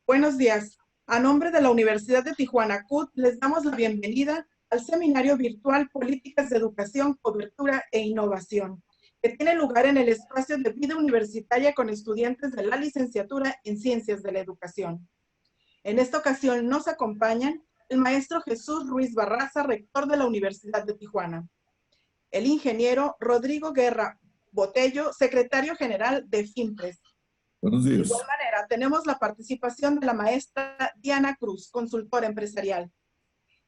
Buenos días. A nombre de la Universidad de Tijuana, CUT, les damos la bienvenida al seminario virtual Políticas de Educación, Cobertura e Innovación, que tiene lugar en el espacio de vida universitaria con estudiantes de la licenciatura en Ciencias de la Educación. En esta ocasión nos acompañan el maestro Jesús Ruiz Barraza, rector de la Universidad de Tijuana, el ingeniero Rodrigo Guerra Botello, secretario general de FIMPRES. Buenos De días. igual manera, tenemos la participación de la maestra Diana Cruz, consultora empresarial,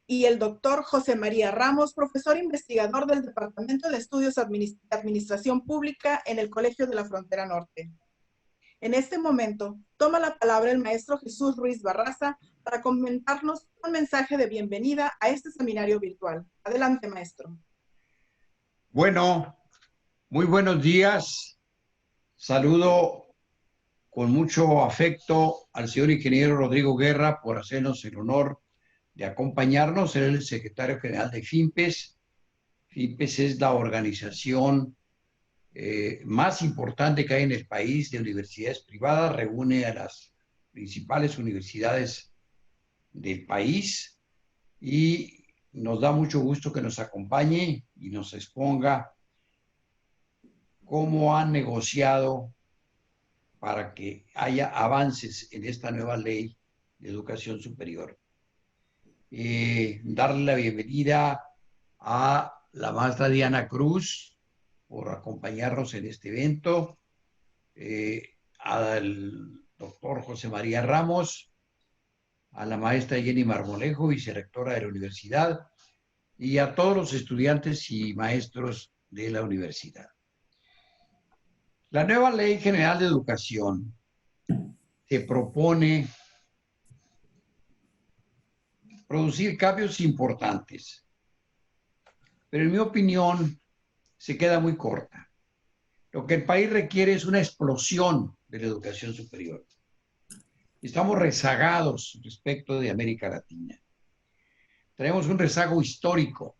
y el doctor José María Ramos, profesor investigador del Departamento de Estudios de Administración Pública en el Colegio de la Frontera Norte. En este momento, toma la palabra el maestro Jesús Ruiz Barraza para comentarnos un mensaje de bienvenida a este seminario virtual. Adelante, maestro. Bueno, muy buenos días. Saludo con mucho afecto al señor ingeniero Rodrigo Guerra por hacernos el honor de acompañarnos. Él es el secretario general de FIMPES. FIMPES es la organización más importante que hay en el país de universidades privadas. Reúne a las principales universidades del país y nos da mucho gusto que nos acompañe y nos exponga cómo han negociado para que haya avances en esta nueva ley de educación superior. Darle la bienvenida a la maestra Diana Cruz por acompañarnos en este evento, al doctor José María Ramos, a la maestra Jenny Marmolejo, vicerrectora de la universidad, y a todos los estudiantes y maestros de la universidad. La nueva Ley General de Educación se propone producir cambios importantes, pero en mi opinión se queda muy corta. Lo que el país requiere es una explosión de la educación superior. Estamos rezagados respecto de América Latina. Tenemos un rezago histórico.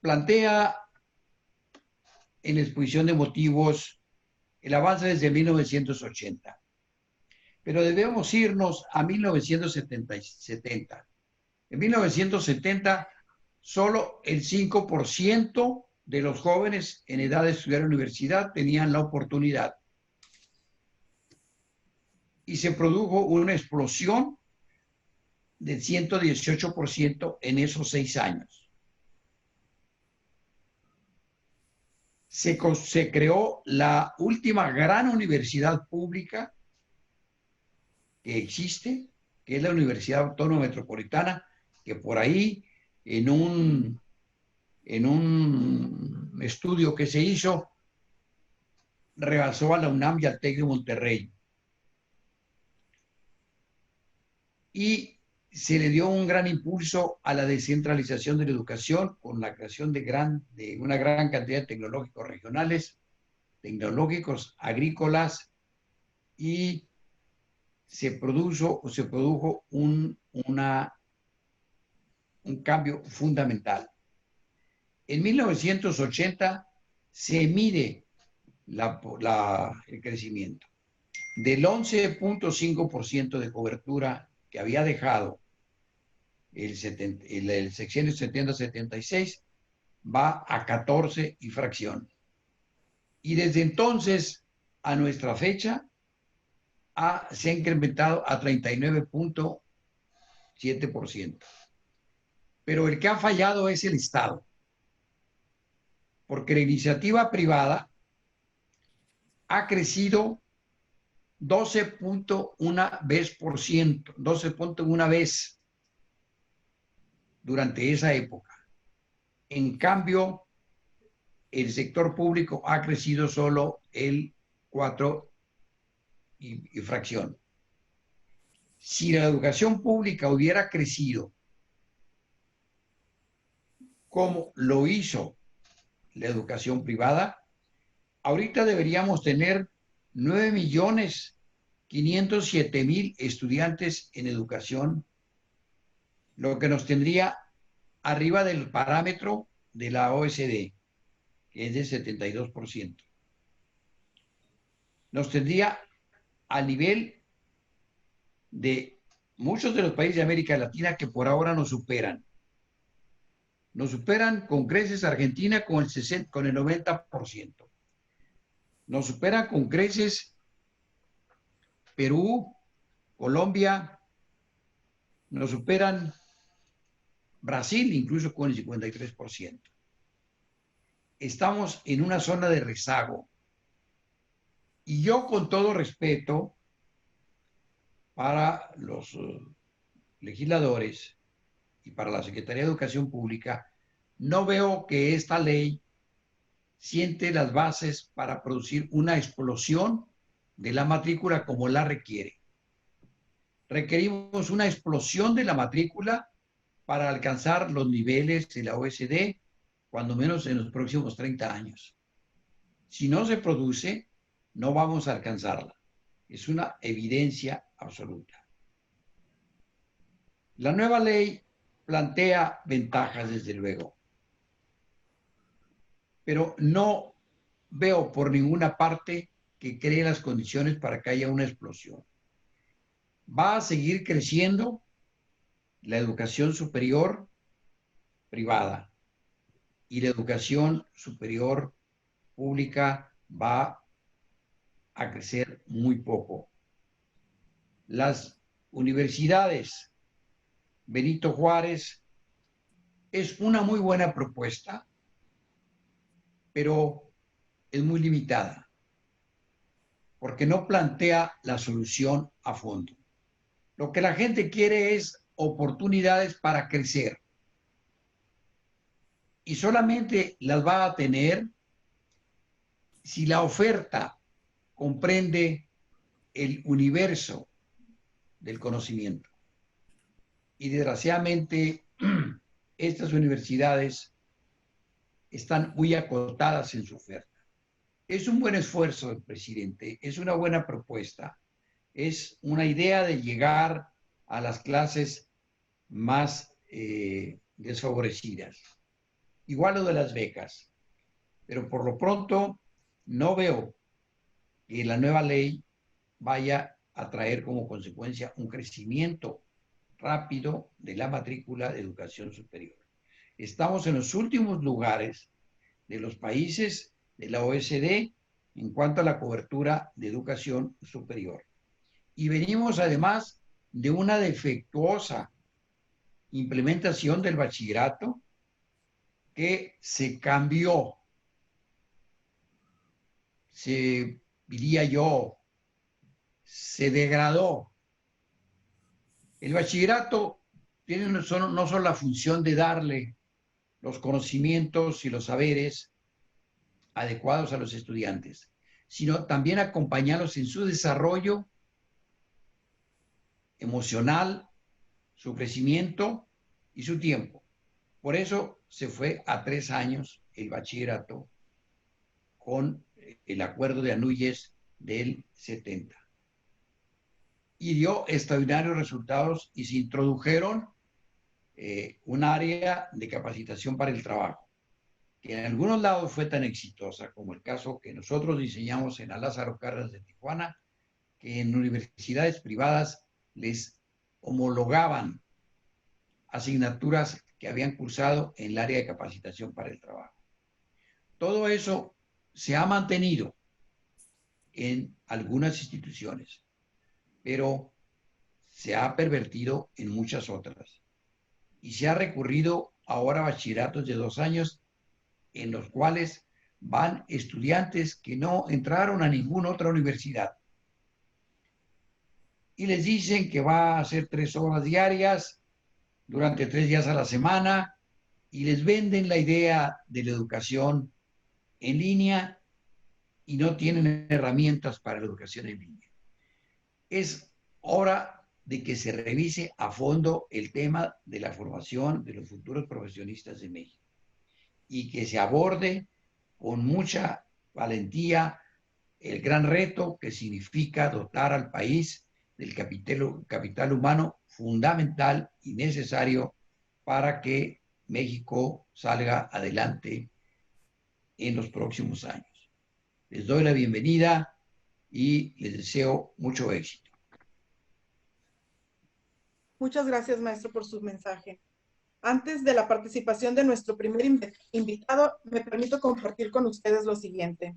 Plantea en la exposición de motivos el avance desde 1980. Pero debemos irnos a 1970. En 1970, solo el 5% de los jóvenes en edad de estudiar en la universidad tenían la oportunidad. Y se produjo una explosión del 118% en esos 6 años. Se creó la última gran universidad pública que existe, que es la Universidad Autónoma Metropolitana, que por ahí en un estudio que se hizo rebasó a la UNAM y al TEC de Monterrey. Y se le dio un gran impulso a la descentralización de la educación con la creación de una gran cantidad de tecnológicos regionales, tecnológicos agrícolas, y se produjo un cambio fundamental. En 1980 se mide el crecimiento. Del 11.5% de cobertura que había dejado el sexenio 70-76, va a 14 y fracción. Y desde entonces a nuestra fecha se ha incrementado a 39.7%. Pero el que ha fallado es el Estado, porque la iniciativa privada ha crecido 12.1 vez durante esa época. En cambio, el sector público ha crecido solo el 4 y fracción. Si la educación pública hubiera crecido como lo hizo la educación privada, ahorita deberíamos tener 9.507.000 estudiantes en educación, lo que nos tendría arriba del parámetro de la OECD, que es del 72%. Nos tendría al nivel de muchos de los países de América Latina que por ahora nos superan. Nos superan con creces Argentina con el 90%. Nos superan con creces Perú, Colombia, nos superan Brasil incluso con el 53%. Estamos en una zona de rezago. Y yo, con todo respeto para los legisladores y para la Secretaría de Educación Pública, no veo que esta ley siente las bases para producir una explosión de la matrícula como la requiere. Requerimos una explosión de la matrícula para alcanzar los niveles de la OECD, cuando menos en los próximos 30 años. Si no se produce, no vamos a alcanzarla. Es una evidencia absoluta. La nueva ley plantea ventajas, desde luego, pero no veo por ninguna parte que cree las condiciones para que haya una explosión. Va a seguir creciendo la educación superior privada y la educación superior pública va a crecer muy poco. Las universidades Benito Juárez es una muy buena propuesta, pero es muy limitada, porque no plantea la solución a fondo. Lo que la gente quiere es oportunidades para crecer, y solamente las va a tener si la oferta comprende el universo del conocimiento. Y desgraciadamente estas universidades están muy acotadas en su oferta. Es un buen esfuerzo del presidente, es una buena propuesta, es una idea de llegar a las clases más desfavorecidas. Igual lo de las becas, pero por lo pronto no veo que la nueva ley vaya a traer como consecuencia un crecimiento rápido de la matrícula de educación superior. Estamos en los últimos lugares de los países de la OECD en cuanto a la cobertura de educación superior. Y venimos además de una defectuosa implementación del bachillerato que se cambió, diría yo, se degradó. El bachillerato tiene no solo la función de darle los conocimientos y los saberes adecuados a los estudiantes, sino también acompañarlos en su desarrollo emocional, su crecimiento y su tiempo. Por eso se fue a 3 años el bachillerato con el acuerdo de Anúyez del 70. Y dio extraordinarios resultados y se introdujeron un área de capacitación para el trabajo, que en algunos lados fue tan exitosa como el caso que nosotros diseñamos en la Lázaro Cárdenas de Tijuana, que en universidades privadas les homologaban asignaturas que habían cursado en el área de capacitación para el trabajo. Todo eso se ha mantenido en algunas instituciones, pero se ha pervertido en muchas otras. Y se ha recurrido ahora a bachilleratos de 2 años en los cuales van estudiantes que no entraron a ninguna otra universidad. Y les dicen que va a hacer 3 horas diarias durante 3 días a la semana y les venden la idea de la educación en línea y no tienen herramientas para la educación en línea. Es hora de que se revise a fondo el tema de la formación de los futuros profesionistas de México y que se aborde con mucha valentía el gran reto que significa dotar al país del capital humano fundamental y necesario para que México salga adelante en los próximos años. Les doy la bienvenida y les deseo mucho éxito. Muchas gracias, maestro, por su mensaje. Antes de la participación de nuestro primer invitado, me permito compartir con ustedes lo siguiente.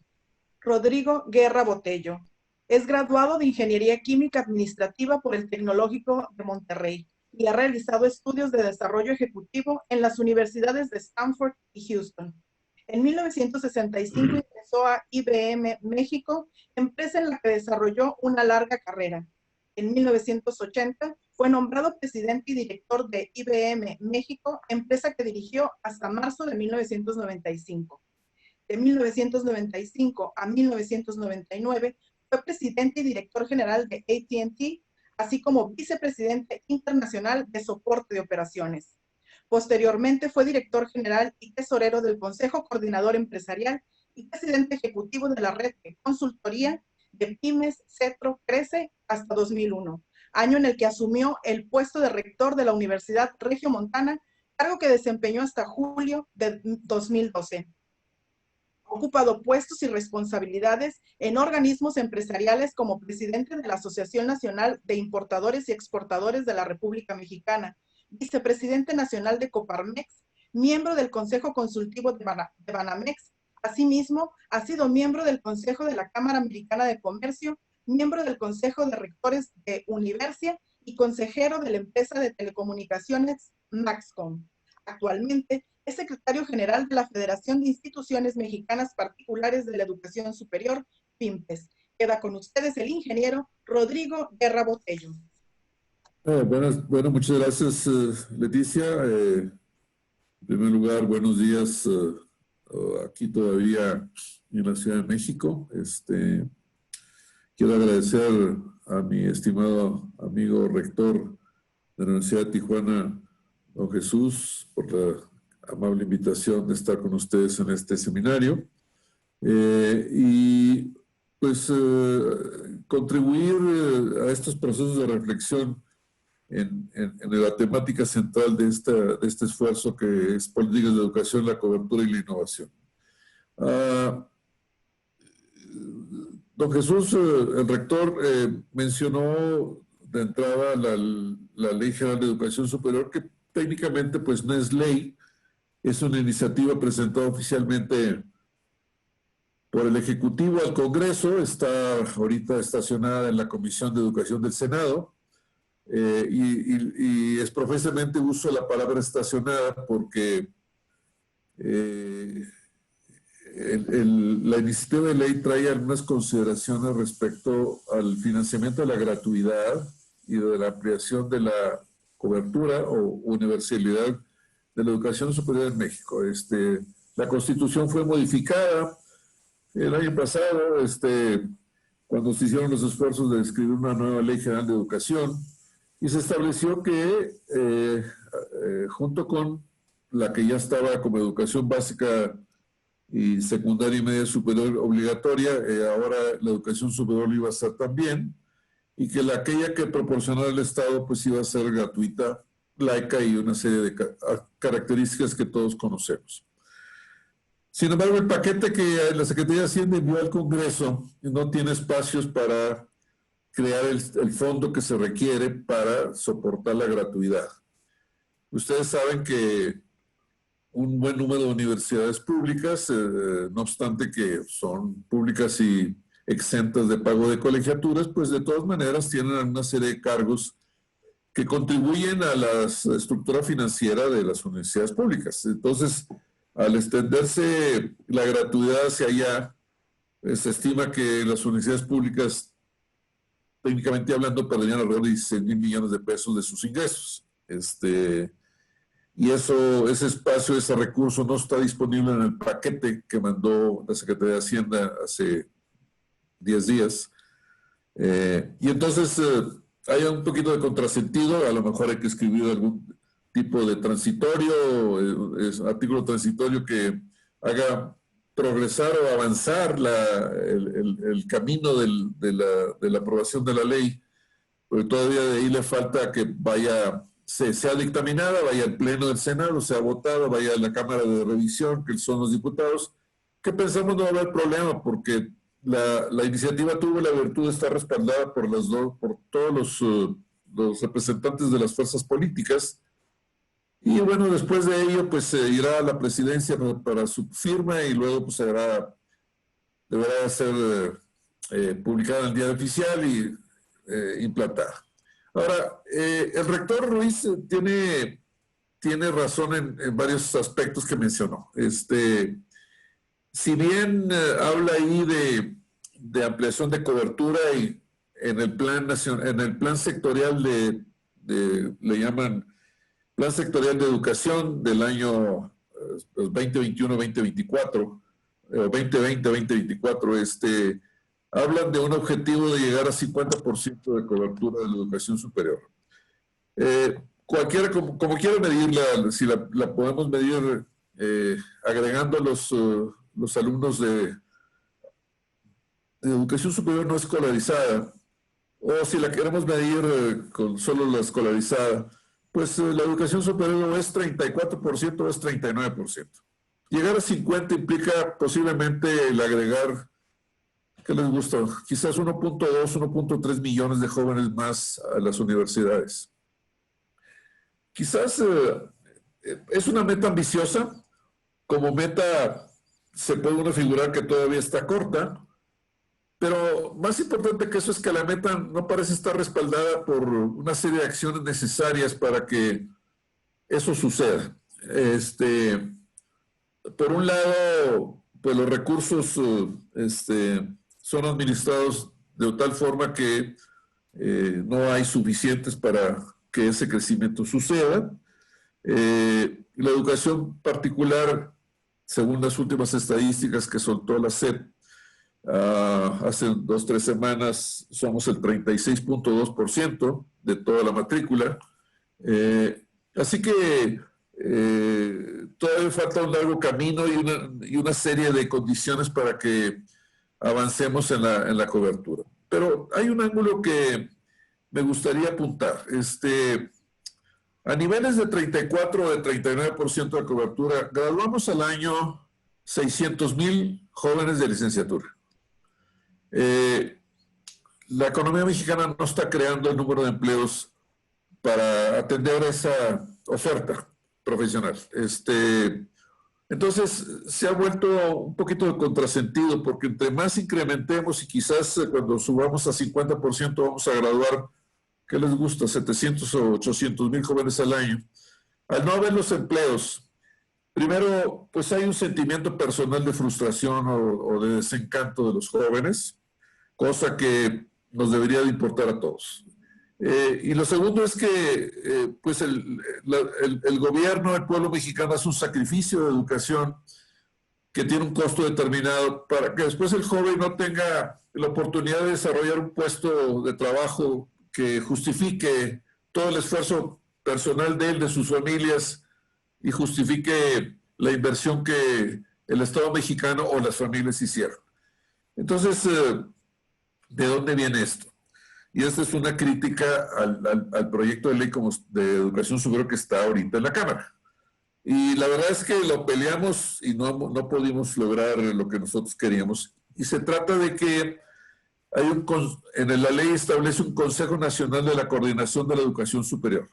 Rodrigo Guerra Botello. Es graduado de Ingeniería Química Administrativa por el Tecnológico de Monterrey y ha realizado estudios de desarrollo ejecutivo en las universidades de Stanford y Houston. En 1965 ingresó a IBM México, empresa en la que desarrolló una larga carrera. En 1980 fue nombrado presidente y director de IBM México, empresa que dirigió hasta marzo de 1995. De 1995 a 1999 fue presidente y director general de AT&T, así como vicepresidente internacional de soporte de operaciones. Posteriormente fue director general y tesorero del Consejo Coordinador Empresarial y presidente ejecutivo de la red de consultoría de Pymes Cetro Crece hasta 2001, año en el que asumió el puesto de rector de la Universidad Regiomontana, cargo que desempeñó hasta julio de 2012. Ha ocupado puestos y responsabilidades en organismos empresariales como presidente de la Asociación Nacional de Importadores y Exportadores de la República Mexicana, vicepresidente nacional de Coparmex, miembro del Consejo Consultivo de Banamex. Asimismo, ha sido miembro del Consejo de la Cámara Americana de Comercio, miembro del Consejo de Rectores de Universia y consejero de la empresa de telecomunicaciones Maxcom. Actualmente es secretario general de la Federación de Instituciones Mexicanas Particulares de la Educación Superior, FIMPES. Queda con ustedes el ingeniero Rodrigo Guerra Botello. Bueno, muchas gracias, Leticia. En primer lugar, buenos días aquí todavía en la Ciudad de México. Quiero agradecer a mi estimado amigo rector de la Universidad de Tijuana, don Jesús, por la amable invitación de estar con ustedes en este seminario. Y pues contribuir a estos procesos de reflexión en la temática central de este esfuerzo que es políticas de educación, la cobertura y la innovación. Don Jesús, el rector, mencionó de entrada la Ley General de Educación Superior, que técnicamente pues no es ley, es una iniciativa presentada oficialmente por el Ejecutivo al Congreso, está ahorita estacionada en la Comisión de Educación del Senado, y es profesamente uso la palabra estacionada porque la iniciativa de ley trae algunas consideraciones respecto al financiamiento de la gratuidad y de la ampliación de la cobertura o universalidad de la educación superior en México. La Constitución fue modificada el año pasado, cuando se hicieron los esfuerzos de escribir una nueva Ley General de Educación, y se estableció que junto con la que ya estaba como educación básica y secundaria y media superior obligatoria, ahora la educación superior iba a ser también, y que aquella que proporcionara el Estado pues iba a ser gratuita, laica y una serie de características que todos conocemos. Sin embargo, el paquete que la Secretaría de Hacienda envió al Congreso no tiene espacios para crear el fondo que se requiere para soportar la gratuidad. Ustedes saben que un buen número de universidades públicas, no obstante que son públicas y exentas de pago de colegiaturas, pues de todas maneras tienen una serie de cargos que contribuyen a la estructura financiera de las universidades públicas. Entonces, al extenderse la gratuidad hacia allá, se estima que las universidades públicas, técnicamente hablando, perderían alrededor de 16,000 millones de pesos de sus ingresos. Y ese espacio, ese recurso no está disponible en el paquete que mandó la Secretaría de Hacienda hace 10 días. Y entonces hay un poquito de contrasentido, a lo mejor hay que escribir algún tipo de transitorio, artículo transitorio que haga progresar o avanzar el camino de la aprobación de la ley, porque todavía de ahí le falta que sea dictaminada, vaya al Pleno del Senado, sea votada, vaya a la Cámara de Revisión, que son los diputados, que pensamos no va a haber problema, porque la iniciativa tuvo la virtud de estar respaldada por todos los representantes de las fuerzas políticas. Y bueno, después de ello, pues se irá a la presidencia para su firma y luego pues deberá ser publicada en el diario oficial y implantada. Ahora, el rector Ruiz tiene razón en varios aspectos que mencionó. Si bien habla ahí de ampliación de cobertura y en el plan sectorial le llaman Plan Sectorial de Educación del año 2021-2024, 2020-2024, hablan de un objetivo de llegar a 50% de cobertura de la educación superior. Cualquiera, como quiera medirla, si la podemos medir agregando los alumnos de educación superior no escolarizada, o si la queremos medir con solo la escolarizada, pues la educación superior o es 34% o es 39%. Llegar a 50 implica posiblemente el agregar, ¿qué les gusta? Quizás 1.2, 1.3 millones de jóvenes más a las universidades. Quizás es una meta ambiciosa. Como meta se puede uno figurar que todavía está corta, pero más importante que eso es que la meta no parece estar respaldada por una serie de acciones necesarias para que eso suceda. Por un lado, pues los recursos son administrados de tal forma que no hay suficientes para que ese crecimiento suceda. La educación particular, según las últimas estadísticas que soltó la SEP, hace 2 o 3 semanas, somos el 36.2% de toda la matrícula. Así que todavía falta un largo camino y una serie de condiciones para que avancemos en la cobertura. Pero hay un ángulo que me gustaría apuntar. A niveles de 34 o de 39% de cobertura, graduamos al año 600,000 jóvenes de licenciatura. La economía mexicana no está creando el número de empleos para atender esa oferta profesional. Entonces, se ha vuelto un poquito de contrasentido, porque entre más incrementemos y quizás cuando subamos a 50% vamos a graduar, ¿qué les gusta? 700 o 800,000 jóvenes al año. Al no haber los empleos, primero, pues hay un sentimiento personal de frustración o de desencanto de los jóvenes, cosa que nos debería de importar a todos. Y lo segundo es que pues el gobierno, el pueblo mexicano hace un sacrificio de educación que tiene un costo determinado para que después el joven no tenga la oportunidad de desarrollar un puesto de trabajo que justifique todo el esfuerzo personal de él, de sus familias, y justifique la inversión que el Estado mexicano o las familias hicieron. Entonces, ¿de dónde viene esto? Y esta es una crítica al proyecto de ley de educación superior que está ahorita en la Cámara. Y la verdad es que lo peleamos y no pudimos lograr lo que nosotros queríamos. Y se trata de que en la ley establece un Consejo Nacional de la Coordinación de la Educación Superior,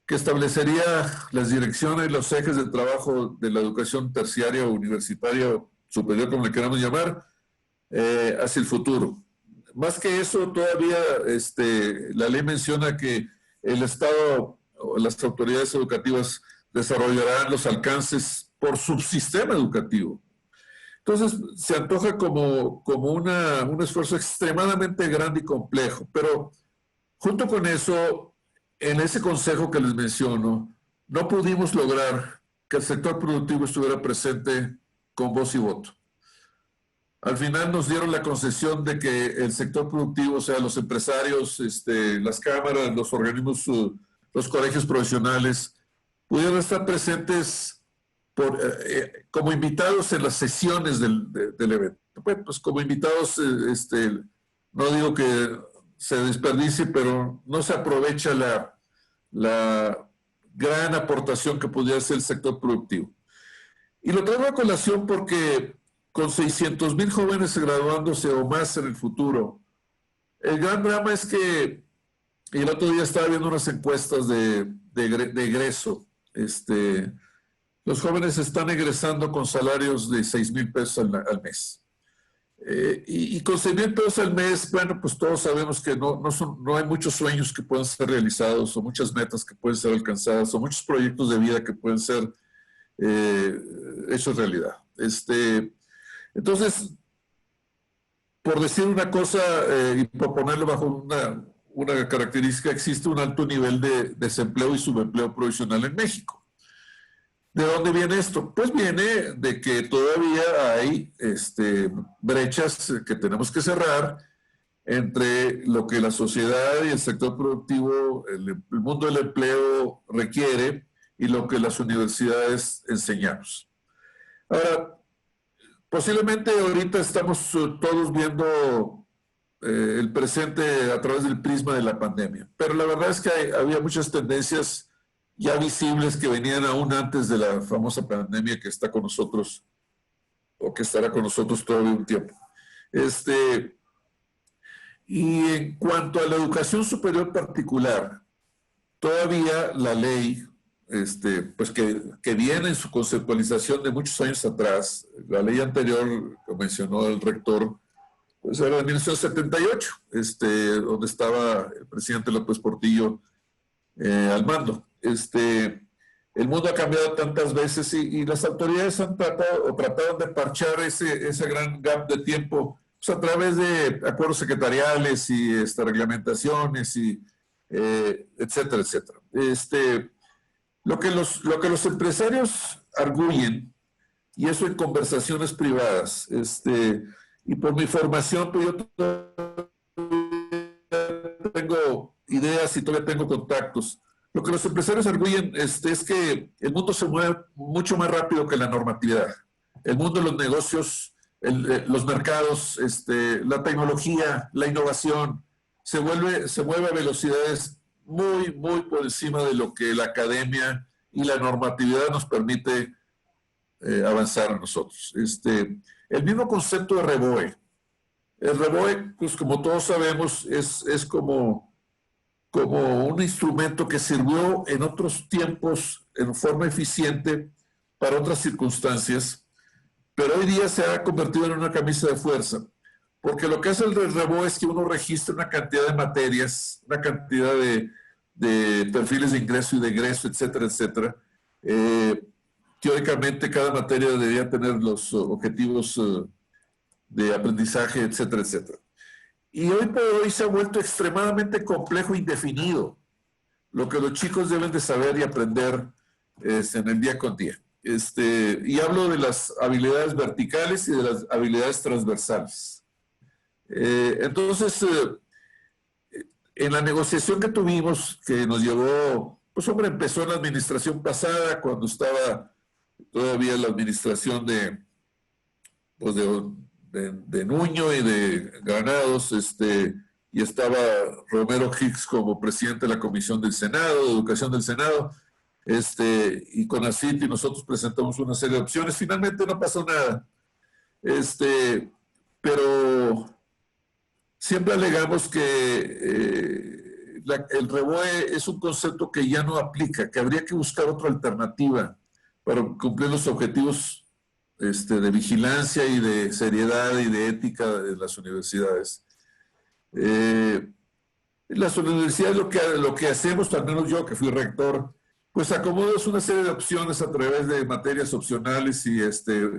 que establecería las direcciones y los ejes de trabajo de la educación terciaria o universitaria o superior, como le queramos llamar, hacia el futuro. Más que eso, todavía la ley menciona que el Estado o las autoridades educativas desarrollarán los alcances por subsistema educativo. Entonces, se antoja como un esfuerzo extremadamente grande y complejo. Pero junto con eso, en ese consejo que les menciono, no pudimos lograr que el sector productivo estuviera presente con voz y voto. Al final nos dieron la concesión de que el sector productivo, o sea, los empresarios, las cámaras, los organismos, los colegios profesionales, pudieran estar presentes como invitados en las sesiones del evento. Bueno, pues como invitados, no digo que se desperdicie, pero no se aprovecha la gran aportación que pudiera hacer el sector productivo. Y lo traigo a colación porque con 600,000 jóvenes graduándose o más en el futuro. El gran drama es que el otro día estaba viendo unas encuestas de egreso. Los jóvenes están egresando con salarios de 6,000 pesos al mes. Y con 6,000 pesos al mes, bueno, pues todos sabemos que no hay muchos sueños que puedan ser realizados, o muchas metas que pueden ser alcanzadas, o muchos proyectos de vida que pueden ser hechos realidad. Entonces, por decir una cosa y por ponerlo bajo una característica, existe un alto nivel de desempleo y subempleo provisional en México. ¿De dónde viene esto? Pues viene de que todavía hay brechas que tenemos que cerrar entre lo que la sociedad y el sector productivo, el mundo del empleo requiere y lo que las universidades enseñamos. Ahora, posiblemente ahorita estamos todos viendo el presente a través del prisma de la pandemia, pero la verdad es que había muchas tendencias ya visibles que venían aún antes de la famosa pandemia que está con nosotros o que estará con nosotros todavía un tiempo. Y en cuanto a la educación superior particular, todavía la ley, pues que viene en su conceptualización de muchos años atrás, la ley anterior que mencionó el rector, pues era de 1978, donde estaba el presidente López Portillo al mando. El mundo ha cambiado tantas veces y las autoridades han trataron de parchar ese gran gap de tiempo pues a través de acuerdos secretariales y reglamentaciones y etcétera, etcétera. Lo que los empresarios arguyen, y eso en conversaciones privadas, y por mi formación, pues yo tengo ideas y todavía tengo contactos. Lo que los empresarios arguyen es que el mundo se mueve mucho más rápido que la normatividad. El mundo de los negocios, los mercados, la tecnología, la innovación, se mueve a velocidades muy, muy por encima de lo que la academia y la normatividad nos permite avanzar a nosotros. El mismo concepto de REBOE. El REBOE, pues como todos sabemos, es como un instrumento que sirvió en otros tiempos en forma eficiente para otras circunstancias, pero hoy día se ha convertido en una camisa de fuerza, porque lo que hace el REBOE es que uno registra una cantidad de materias, una cantidad de perfiles de ingreso y de egreso, etcétera, etcétera. Teóricamente cada materia debería tener los objetivos de aprendizaje, etcétera, etcétera. Y hoy por hoy se ha vuelto extremadamente complejo e indefinido lo que los chicos deben de saber y aprender en el día con día. Y hablo de las habilidades verticales y de las habilidades transversales. Entonces, en la negociación que tuvimos, que nos llevó, pues hombre, empezó en la administración pasada, cuando estaba todavía la administración de Nuño y de Granados, y estaba Romero Hicks como presidente de la Comisión del Senado, de Educación del Senado, y con ACIT y nosotros presentamos una serie de opciones. Finalmente no pasó nada, pero siempre alegamos que el REBOE es un concepto que ya no aplica, que habría que buscar otra alternativa para cumplir los objetivos de vigilancia y de seriedad y de ética de las universidades. Las universidades lo que hacemos, al menos yo que fui rector, pues acomodas una serie de opciones a través de materias opcionales y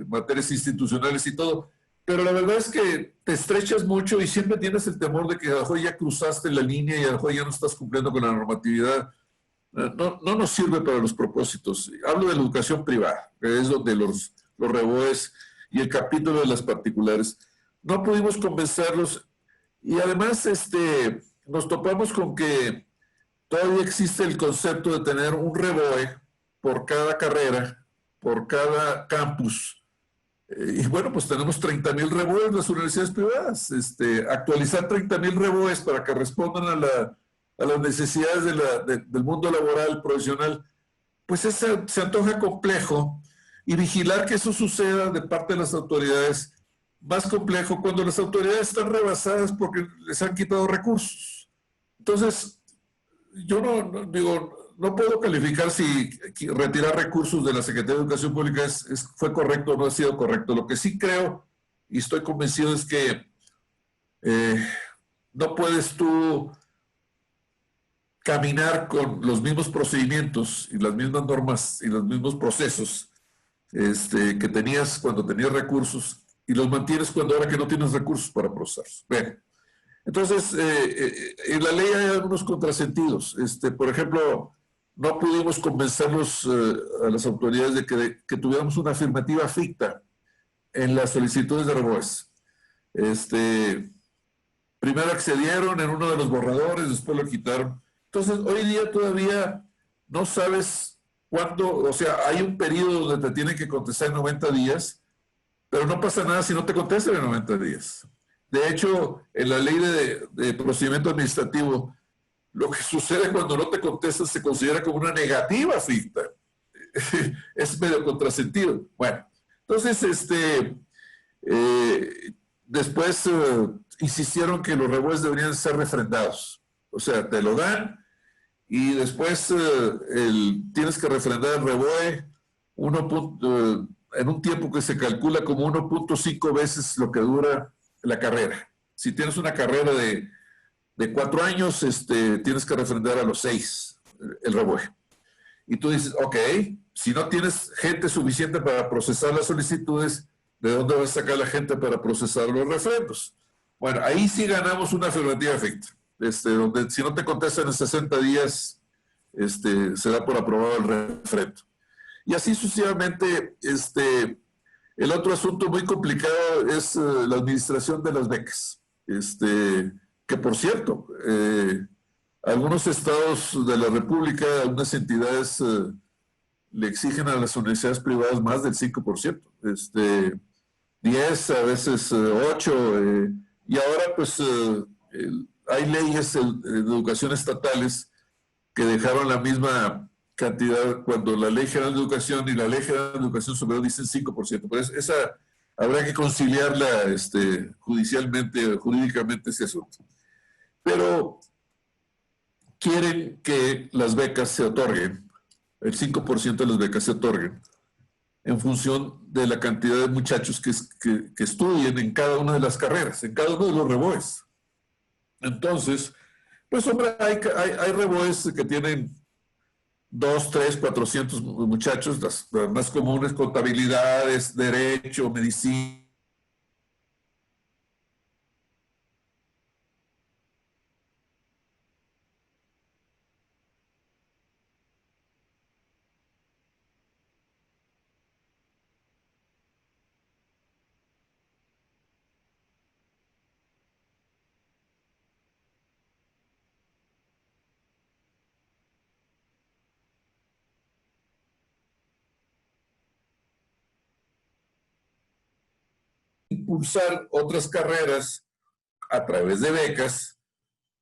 materias institucionales y todo, pero la verdad es que te estrechas mucho y siempre tienes el temor de que a lo mejor ya cruzaste la línea y a lo mejor ya no estás cumpliendo con la normatividad. No nos sirve para los propósitos. Hablo de la educación privada, que es donde los REBOEs y el capítulo de las particulares. No pudimos convencerlos y además nos topamos con que todavía existe el concepto de tener un REBOE por cada carrera, por cada campus. Y bueno, pues tenemos 30,000 REBOEs en las universidades privadas. Actualizar 30,000 REBOEs para que respondan a las necesidades del mundo laboral, profesional, pues se antoja complejo. y vigilar que eso suceda de parte de las autoridades, más complejo cuando las autoridades están rebasadas porque les han quitado recursos. Entonces, yo no puedo calificar si retirar recursos de la Secretaría de Educación Pública fue correcto o no ha sido correcto. Lo que sí creo y estoy convencido es que no puedes tú caminar con los mismos procedimientos y las mismas normas y los mismos procesos que tenías cuando tenías recursos y los mantienes ahora que no tienes recursos para procesarlos. Bien. Entonces, en la ley hay algunos contrasentidos. Por ejemplo, no pudimos convencerlos a las autoridades de que tuviéramos una afirmativa ficta en las solicitudes de REBOES. Primero accedieron en uno de los borradores, después lo quitaron. Entonces, hoy día todavía no sabes cuándo, o sea, hay un periodo donde te tienen que contestar en 90 días, pero no pasa nada si no te contestan en 90 días. De hecho, en la ley de procedimiento administrativo, lo que sucede cuando no te contestan se considera como una negativa ficta. Es medio contrasentido. Bueno, entonces, después insistieron que los REBOES deberían ser refrendados. O sea, te lo dan y después tienes que refrendar el REBOE en un tiempo que se calcula como 1.5 veces lo que dura la carrera. Si tienes una carrera de 4 años, tienes que refrendar a los 6 el REBOE. Y tú dices, ok, si no tienes gente suficiente para procesar las solicitudes, ¿de dónde vas a sacar la gente para procesar los refrendos? Bueno, ahí sí ganamos una afirmativa ficta, donde si no te contestan en 60 días, se da por aprobado el refrendo. Y así sucesivamente, el otro asunto muy complicado es la administración de las becas. Que por cierto, algunos estados de la República, algunas entidades le exigen a las universidades privadas más del 5%. 10, a veces 8, y ahora pues hay leyes de educación estatales que dejaron la misma cantidad cuando la Ley General de Educación y la Ley General de Educación Superior dicen 5%. Pero esa habrá que conciliarla jurídicamente ese asunto. Pero quieren que las becas se otorguen, el 5% de las becas se otorguen en función de la cantidad de muchachos que estudien en cada una de las carreras, en cada uno de los REBOES. Entonces, pues hombre, hay REBOES que tienen 2, 3, 400 muchachos, las más comunes, contabilidades, derecho, medicina. Impulsar otras carreras a través de becas,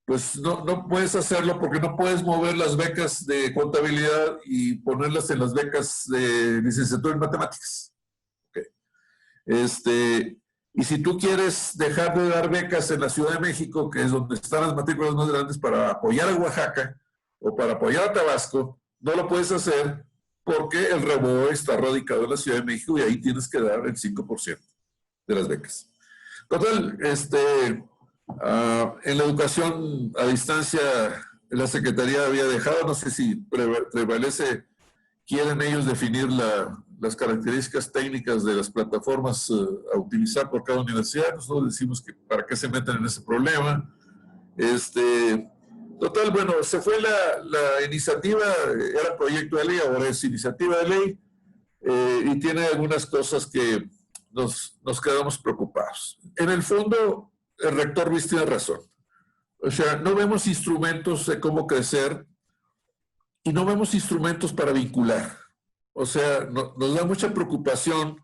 pues no puedes hacerlo porque no puedes mover las becas de contabilidad y ponerlas en las becas de licenciatura en matemáticas. Okay. Y si tú quieres dejar de dar becas en la Ciudad de México, que es donde están las matrículas más grandes, para apoyar a Oaxaca o para apoyar a Tabasco, no lo puedes hacer porque el REBOE está radicado en la Ciudad de México y ahí tienes que dar el 5% de las becas. Total, en la educación a distancia, la Secretaría había dejado, no sé si prevalece, quieren ellos definir las características técnicas de las plataformas a utilizar por cada universidad. Nosotros decimos que para qué se meten en ese problema. Total, bueno, se fue la iniciativa, era proyecto de ley, ahora es iniciativa de ley, y tiene algunas cosas que nos quedamos preocupados. En el fondo, el rector Ruiz tiene razón. O sea, no vemos instrumentos de cómo crecer y no vemos instrumentos para vincular. O sea, nos da mucha preocupación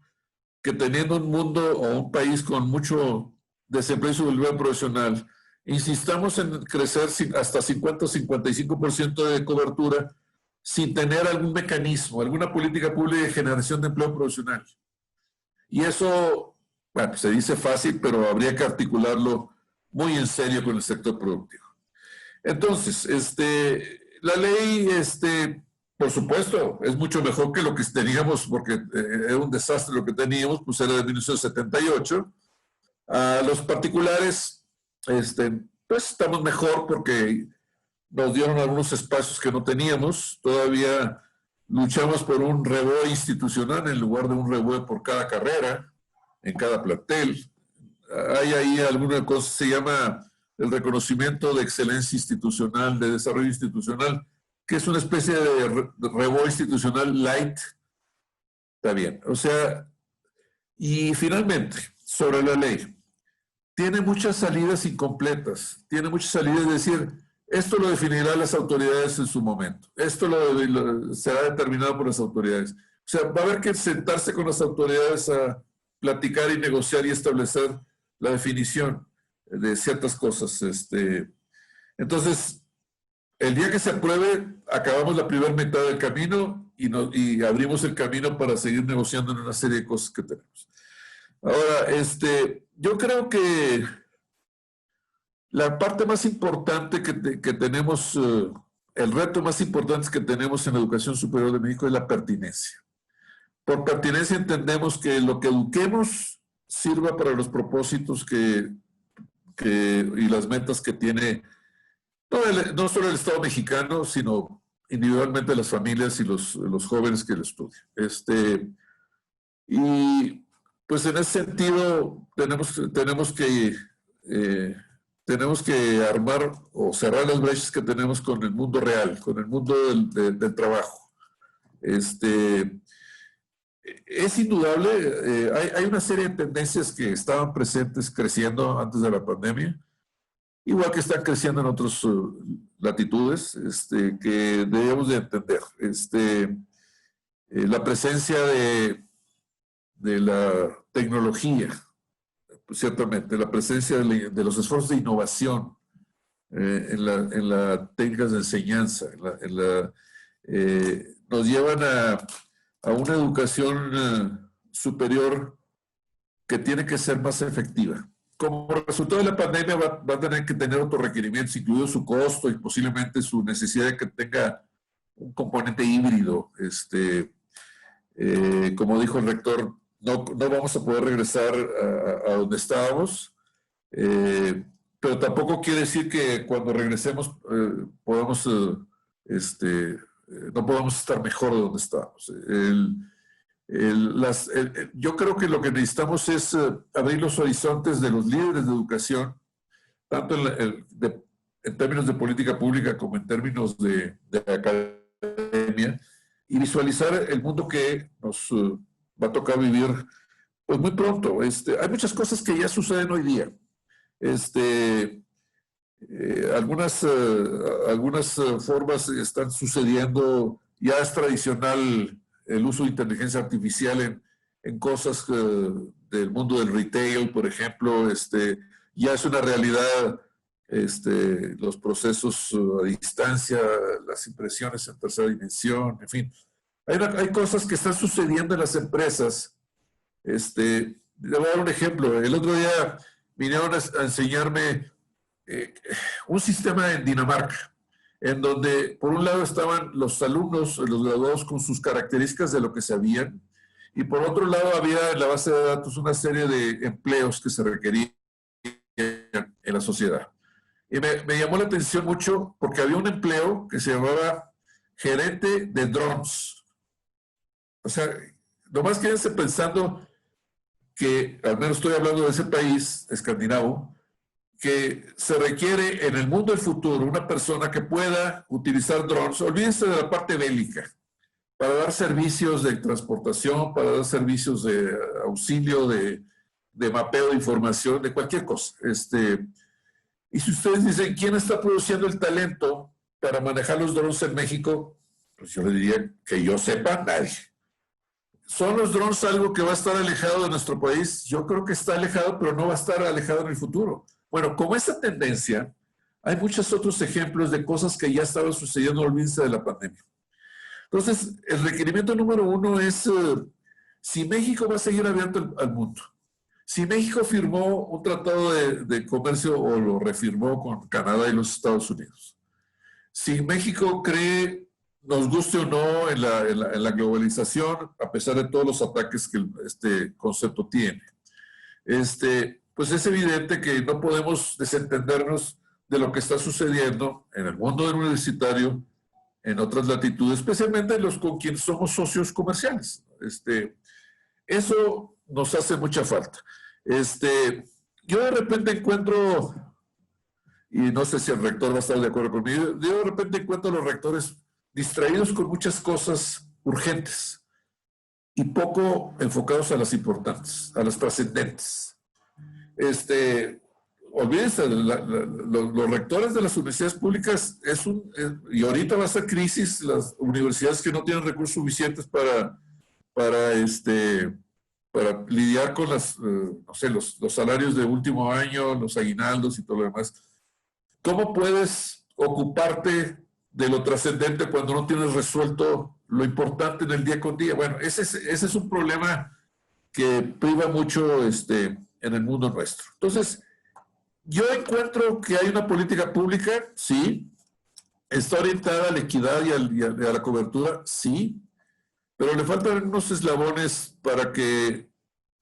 que teniendo un mundo o un país con mucho desempleo y subnivel profesional, insistamos en crecer hasta 50 o 55% de cobertura sin tener algún mecanismo, alguna política pública de generación de empleo profesional. Y eso, bueno, se dice fácil, pero habría que articularlo muy en serio con el sector productivo. Entonces, la ley, por supuesto, es mucho mejor que lo que teníamos, porque era un desastre lo que teníamos, pues era de 1978. A los particulares, pues estamos mejor porque nos dieron algunos espacios que no teníamos. Todavía luchamos por un REBOE institucional en lugar de un REBOE por cada carrera, en cada plantel. Hay ahí alguna cosa, se llama el reconocimiento de excelencia institucional, de desarrollo institucional, que es una especie de REBOE institucional light. Está bien. O sea, y finalmente, sobre la ley, tiene muchas salidas incompletas, tiene muchas salidas, es decir, esto lo definirán las autoridades en su momento, esto será determinado por las autoridades. O sea, va a haber que sentarse con las autoridades a platicar y negociar y establecer la definición de ciertas cosas. Entonces, el día que se apruebe, acabamos la primera mitad del camino y abrimos el camino para seguir negociando en una serie de cosas que tenemos. Ahora, yo creo que la parte más importante que tenemos, el reto más importante que tenemos en la educación superior de México es la pertinencia. Por pertinencia entendemos que lo que eduquemos sirva para los propósitos y las metas que tiene no solo el Estado mexicano, sino individualmente las familias y los jóvenes que lo estudian. Y pues en ese sentido tenemos que armar o cerrar las brechas que tenemos con el mundo real, con el mundo del trabajo. Es indudable, hay una serie de tendencias que estaban presentes creciendo antes de la pandemia, igual que están creciendo en otras latitudes, que debemos de entender. La presencia de la tecnología, ciertamente, la presencia de los esfuerzos de innovación en las técnicas de enseñanza, nos llevan a una educación superior que tiene que ser más efectiva. Como resultado de la pandemia va a tener que tener otros requerimientos, incluido su costo y posiblemente su necesidad de que tenga un componente híbrido. Como dijo el rector, no vamos a poder regresar a donde estábamos, pero tampoco quiere decir que cuando regresemos no podamos estar mejor de donde estábamos. Yo creo que lo que necesitamos es abrir los horizontes de los líderes de educación, tanto en términos de política pública como en términos de academia, y visualizar el mundo que nos va a tocar vivir pues muy pronto. Hay muchas cosas que ya suceden hoy día. Algunas formas están sucediendo. Ya es tradicional el uso de inteligencia artificial en cosas del mundo del retail, por ejemplo. Ya es una realidad los procesos a distancia, las impresiones en tercera dimensión, en fin. Hay cosas que están sucediendo en las empresas. Le voy a dar un ejemplo. El otro día vinieron a enseñarme un sistema en Dinamarca, en donde por un lado estaban los alumnos, los graduados con sus características de lo que sabían, y por otro lado había en la base de datos una serie de empleos que se requerían en la sociedad. Y me llamó la atención mucho porque había un empleo que se llamaba gerente de drones. O sea, nomás quédense pensando que, al menos estoy hablando de ese país escandinavo, que se requiere en el mundo del futuro una persona que pueda utilizar drones, olvídense de la parte bélica, para dar servicios de transportación, para dar servicios de auxilio, de mapeo de información, de cualquier cosa. Y si ustedes dicen, ¿quién está produciendo el talento para manejar los drones en México? Pues yo le diría que yo sepa, nadie. ¿Son los drones algo que va a estar alejado de nuestro país? Yo creo que está alejado, pero no va a estar alejado en el futuro. Bueno, como esa tendencia, hay muchos otros ejemplos de cosas que ya estaban sucediendo, olvídense de la pandemia. Entonces, el requerimiento número uno es si México va a seguir abierto al mundo. Si México firmó un tratado de comercio o lo refirmó con Canadá y los Estados Unidos. Si México cree, nos guste o no, en la globalización, a pesar de todos los ataques que este concepto tiene, pues es evidente que no podemos desentendernos de lo que está sucediendo en el mundo universitario, en otras latitudes, especialmente los con quienes somos socios comerciales. Eso nos hace mucha falta. Yo de repente encuentro, y no sé si el rector va a estar de acuerdo conmigo, yo de repente encuentro a los rectores distraídos con muchas cosas urgentes y poco enfocados a las importantes, a las trascendentes. Olvídense, los rectores de las universidades públicas y ahorita va a ser crisis, las universidades que no tienen recursos suficientes para lidiar con no sé, los salarios de último año, los aguinaldos y todo lo demás. ¿Cómo puedes ocuparte de lo trascendente cuando no tienes resuelto lo importante en el día con día? Bueno, ese es un problema que priva mucho en el mundo nuestro. Entonces, yo encuentro que hay una política pública, sí, está orientada a la equidad y a la cobertura, sí, pero le faltan unos eslabones para que,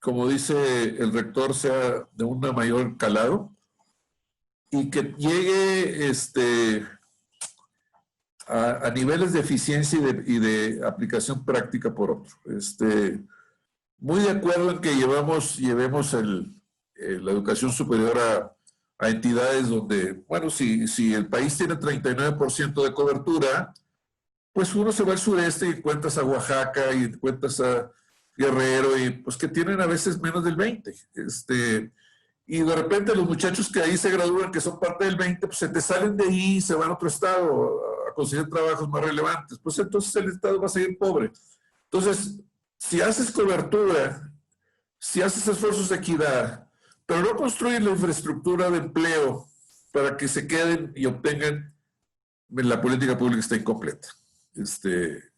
como dice el rector, sea de un mayor calado y que llegue a niveles de eficiencia y de aplicación práctica por otro. Muy de acuerdo en que llevemos la educación superior a entidades donde, bueno, si el país tiene 39% de cobertura, pues uno se va al sureste y encuentras a Oaxaca y encuentras a Guerrero y pues que tienen a veces menos del 20%. Y de repente los muchachos que ahí se gradúan, que son parte del 20%, pues se te salen de ahí y se van a otro estado a conseguir trabajos más relevantes. Pues entonces el estado va a seguir pobre. Entonces, si haces cobertura, si haces esfuerzos de equidad, pero no construyes la infraestructura de empleo para que se queden y obtengan, la política pública está incompleta.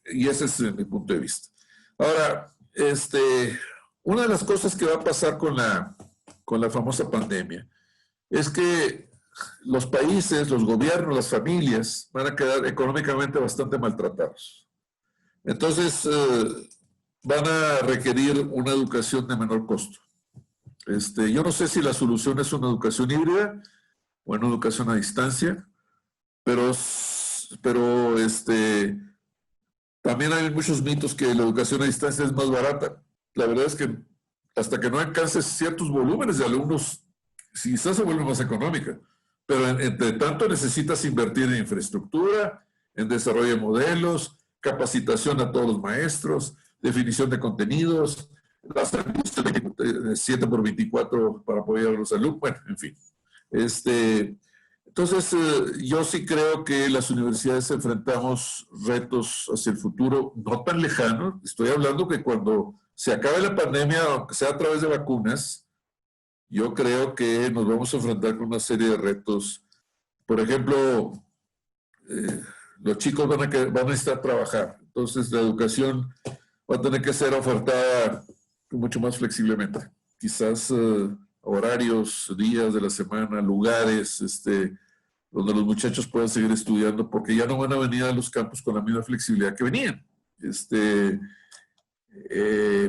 Y ese es mi punto de vista. Ahora, una de las cosas que va a pasar con la famosa pandemia es que los países, los gobiernos, las familias van a quedar económicamente bastante maltratados. Entonces, van a requerir una educación de menor costo. Yo no sé si la solución es una educación híbrida o una educación a distancia, pero también hay muchos mitos que la educación a distancia es más barata. La verdad es que hasta que no alcances ciertos volúmenes de alumnos, quizás se vuelve más económica. Pero entre tanto necesitas invertir en infraestructura, en desarrollo de modelos, capacitación a todos los maestros, definición de contenidos, las 7x24 para apoyar a los alumnos, bueno, en fin. Entonces, yo sí creo que las universidades enfrentamos retos hacia el futuro, no tan lejanos. Estoy hablando que cuando se acabe la pandemia, aunque sea a través de vacunas, yo creo que nos vamos a enfrentar con una serie de retos. Por ejemplo, los chicos van a necesitar trabajar. Entonces, la educación va a tener que ser ofertada mucho más flexiblemente. Quizás horarios, días de la semana, lugares, donde los muchachos puedan seguir estudiando, porque ya no van a venir a los campus con la misma flexibilidad que venían.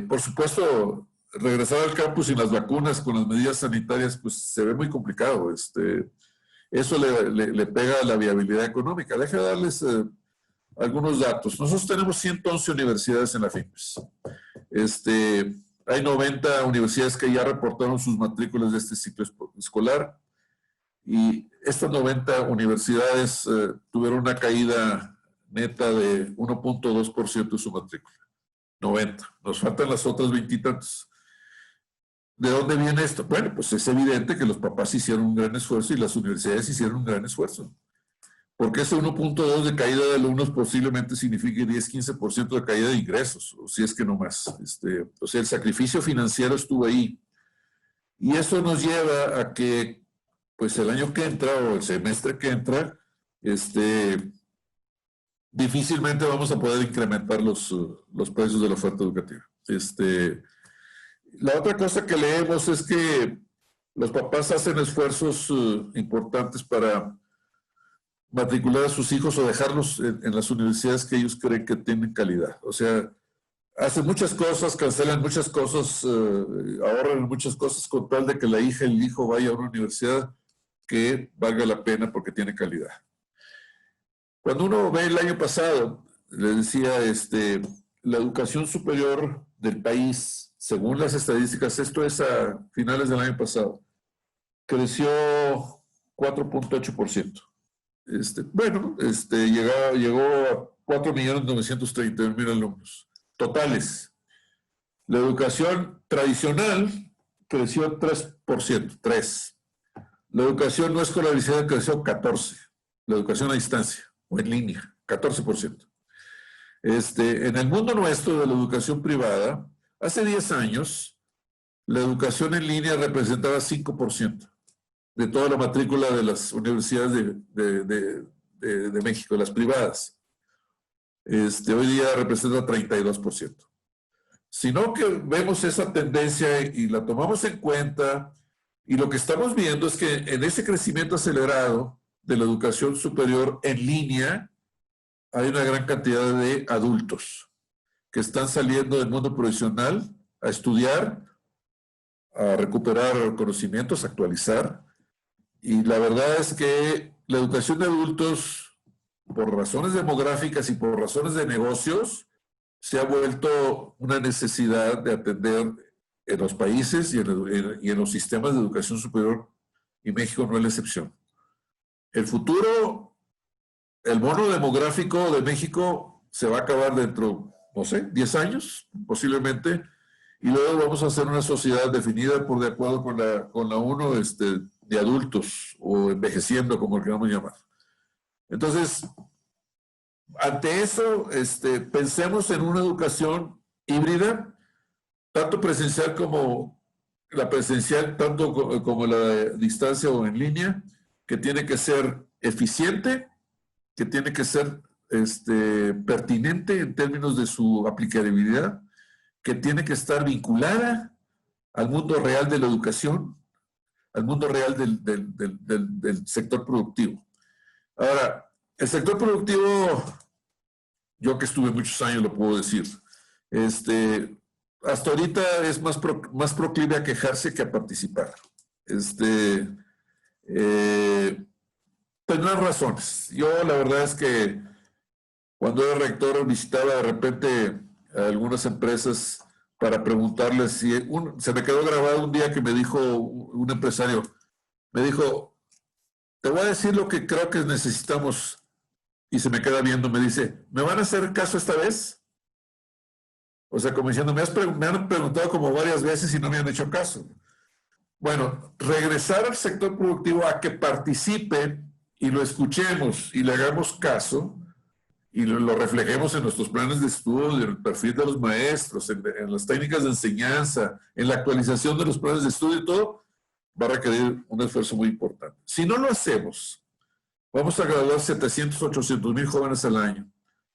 Por supuesto, regresar al campus sin las vacunas, con las medidas sanitarias, pues se ve muy complicado. Eso le pega a la viabilidad económica. Deja de darles algunos datos. Nosotros tenemos 111 universidades en la FIMES. Hay 90 universidades que ya reportaron sus matrículas de este ciclo escolar y estas 90 universidades tuvieron una caída neta de 1.2% de su matrícula. 90. Nos faltan las otras 20 y tantos. ¿De dónde viene esto? Bueno, pues es evidente que los papás hicieron un gran esfuerzo y las universidades hicieron un gran esfuerzo. Porque ese 1.2 de caída de alumnos posiblemente signifique 10-15% de caída de ingresos, o si es que no más. O sea, el sacrificio financiero estuvo ahí. Y eso nos lleva a que, pues el año que entra o el semestre que entra, difícilmente vamos a poder incrementar los precios de la oferta educativa. La otra cosa que leemos es que los papás hacen esfuerzos importantes para matricular a sus hijos o dejarlos en las universidades que ellos creen que tienen calidad. O sea, hacen muchas cosas, cancelan muchas cosas, ahorran muchas cosas con tal de que la hija y el hijo vaya a una universidad que valga la pena porque tiene calidad. Cuando uno ve el año pasado, les decía, la educación superior del país, según las estadísticas, esto es a finales del año pasado, creció 4.8%. Llegó a 4.931.000 alumnos totales. La educación tradicional creció 3%, 3%. La educación no escolarizada creció 14%. La educación a distancia o en línea, 14%. En el mundo nuestro de la educación privada, hace 10 años, la educación en línea representaba 5% de toda la matrícula de las universidades de México, las privadas. Hoy día representa 32%. Sino que vemos esa tendencia y la tomamos en cuenta, y lo que estamos viendo es que en ese crecimiento acelerado de la educación superior en línea, hay una gran cantidad de adultos que están saliendo del mundo profesional a estudiar, a recuperar conocimientos, a actualizar. Y la verdad es que la educación de adultos, por razones demográficas y por razones de negocios, se ha vuelto una necesidad de atender en los países y en los sistemas de educación superior, y México no es la excepción. El futuro, el bono demográfico de México se va a acabar dentro, no sé, 10 años, posiblemente, y luego vamos a hacer una sociedad definida de acuerdo con la ONU de adultos, o envejeciendo, como lo queramos llamar. Entonces, ante eso, pensemos en una educación híbrida, tanto presencial como la presencial, tanto como la distancia o en línea, que tiene que ser eficiente, que tiene que ser pertinente en términos de su aplicabilidad, que tiene que estar vinculada al mundo real de la educación, al mundo real del sector productivo. Ahora, el sector productivo, yo que estuve muchos años lo puedo decir, hasta ahorita es más proclive a quejarse que a participar. Tendrán razones. Yo la verdad es que cuando era rector visitaba de repente a algunas empresas para preguntarles si... se me quedó grabado un día que me dijo un empresario, me dijo, te voy a decir lo que creo que necesitamos, y se me queda viendo, me dice, ¿me van a hacer caso esta vez? O sea, como diciendo, me han preguntado como varias veces y no me han hecho caso. Bueno, regresar al sector productivo a que participe y lo escuchemos y le hagamos caso y lo reflejemos en nuestros planes de estudio, en el perfil de los maestros, en las técnicas de enseñanza, en la actualización de los planes de estudio y todo, va a requerir un esfuerzo muy importante. Si no lo hacemos, vamos a graduar 700, 800 mil jóvenes al año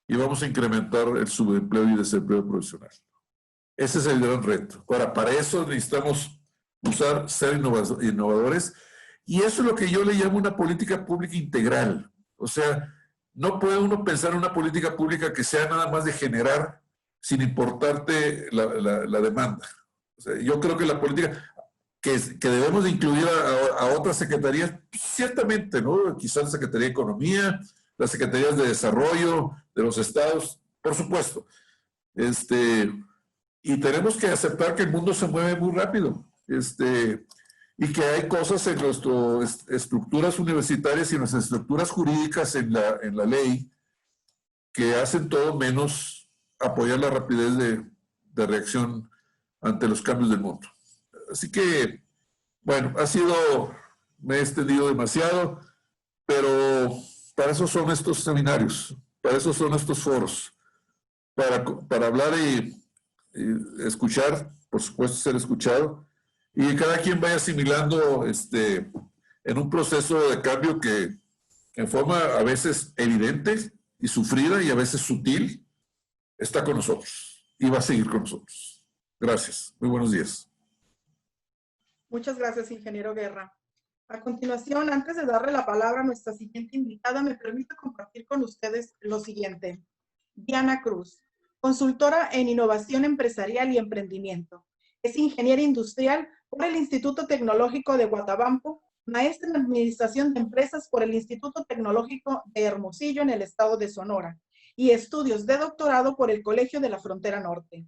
y vamos a incrementar el subempleo y desempleo profesional. Ese es el gran reto. Ahora, para eso necesitamos ser innovadores, y eso es lo que yo le llamo una política pública integral. O sea, no puede uno pensar en una política pública que sea nada más de generar sin importarte la demanda. O sea, yo creo que la política que debemos de incluir a otras secretarías, ciertamente, ¿no? Quizás la Secretaría de Economía, las Secretarías de Desarrollo de los estados, por supuesto. Y tenemos que aceptar que el mundo se mueve muy rápido. Y que hay cosas en nuestras estructuras universitarias y en nuestras estructuras jurídicas en la ley que hacen todo menos apoyar la rapidez de reacción ante los cambios del mundo. Así que, bueno, me he extendido demasiado, pero para eso son estos seminarios, para eso son estos foros, para hablar y escuchar, por supuesto ser escuchado, y que cada quien vaya asimilando en un proceso de cambio que en forma a veces evidente y sufrida y a veces sutil, está con nosotros y va a seguir con nosotros. Gracias. Muy buenos días. Muchas gracias, ingeniero Guerra. A continuación, antes de darle la palabra a nuestra siguiente invitada, me permito compartir con ustedes lo siguiente. Diana Cruz, consultora en innovación empresarial y emprendimiento. Es ingeniera industrial por el Instituto Tecnológico de Guatabampo, maestra en Administración de Empresas por el Instituto Tecnológico de Hermosillo en el estado de Sonora y estudios de doctorado por el Colegio de la Frontera Norte.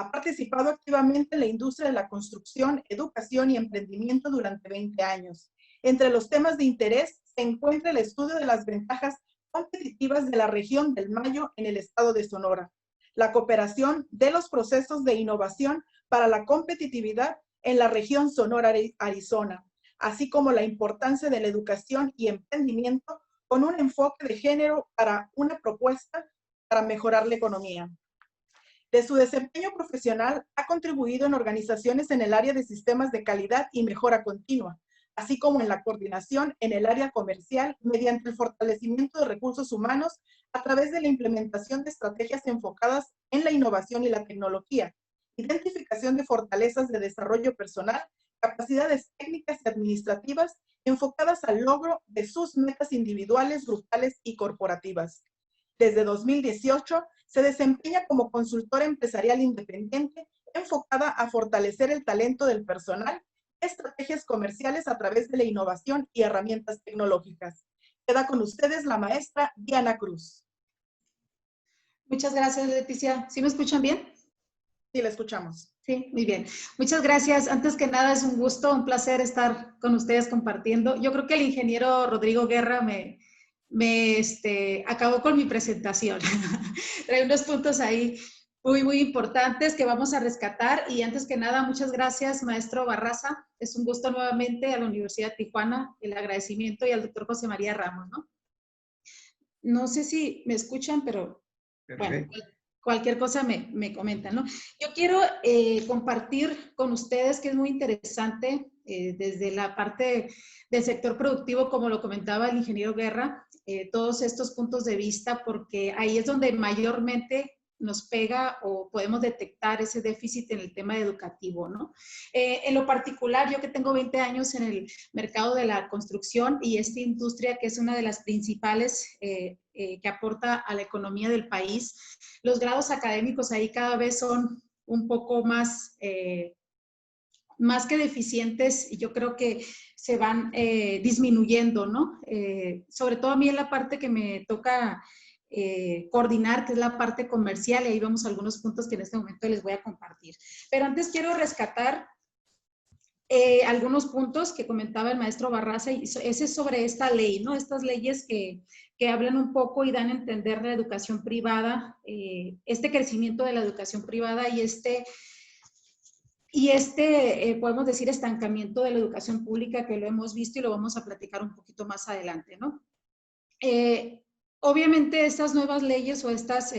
Ha participado activamente en la industria de la construcción, educación y emprendimiento durante 20 años. Entre los temas de interés se encuentra el estudio de las ventajas competitivas de la región del Mayo en el estado de Sonora, la cooperación de los procesos de innovación para la competitividad en la región Sonora-Arizona, así como la importancia de la educación y emprendimiento con un enfoque de género para una propuesta para mejorar la economía. De su desempeño profesional, ha contribuido en organizaciones en el área de sistemas de calidad y mejora continua, así como en la coordinación en el área comercial mediante el fortalecimiento de recursos humanos a través de la implementación de estrategias enfocadas en la innovación y la tecnología, identificación de fortalezas de desarrollo personal, capacidades técnicas y administrativas enfocadas al logro de sus metas individuales, grupales y corporativas. Desde 2018, se desempeña como consultora empresarial independiente enfocada a fortalecer el talento del personal, estrategias comerciales a través de la innovación y herramientas tecnológicas. Queda con ustedes la maestra Diana Cruz. Muchas gracias, Leticia. ¿Sí me escuchan bien? Sí, la escuchamos. Sí, muy bien. Muchas gracias. Antes que nada, es un gusto, un placer estar con ustedes compartiendo. Yo creo que el ingeniero Rodrigo Guerra me acabó con mi presentación. Trae unos puntos ahí muy importantes que vamos a rescatar. Y antes que nada, muchas gracias, maestro Barraza. Es un gusto nuevamente a la Universidad de Tijuana, el agradecimiento, y al doctor José María Ramos, ¿no? No sé si me escuchan, pero bueno, cualquier cosa me comentan, ¿no? Yo quiero compartir con ustedes que es muy interesante desde la parte del sector productivo, como lo comentaba el ingeniero Guerra, todos estos puntos de vista, porque ahí es donde mayormente nos pega o podemos detectar ese déficit en el tema educativo, ¿no? En lo particular, yo que tengo 20 años en el mercado de la construcción y esta industria que es una de las principales que aporta a la economía del país, los grados académicos ahí cada vez son un poco más que deficientes, y yo creo que se van disminuyendo, ¿no? Sobre todo a mí en la parte que me toca coordinar, que es la parte comercial, y ahí vemos algunos puntos que en este momento les voy a compartir. Pero antes quiero rescatar algunos puntos que comentaba el maestro Barraza, y ese es sobre esta ley, ¿no? Estas leyes que hablan un poco y dan a entender la educación privada, este crecimiento de la educación privada y podemos decir, estancamiento de la educación pública, que lo hemos visto y lo vamos a platicar un poquito más adelante, ¿no? Obviamente estas nuevas leyes o estas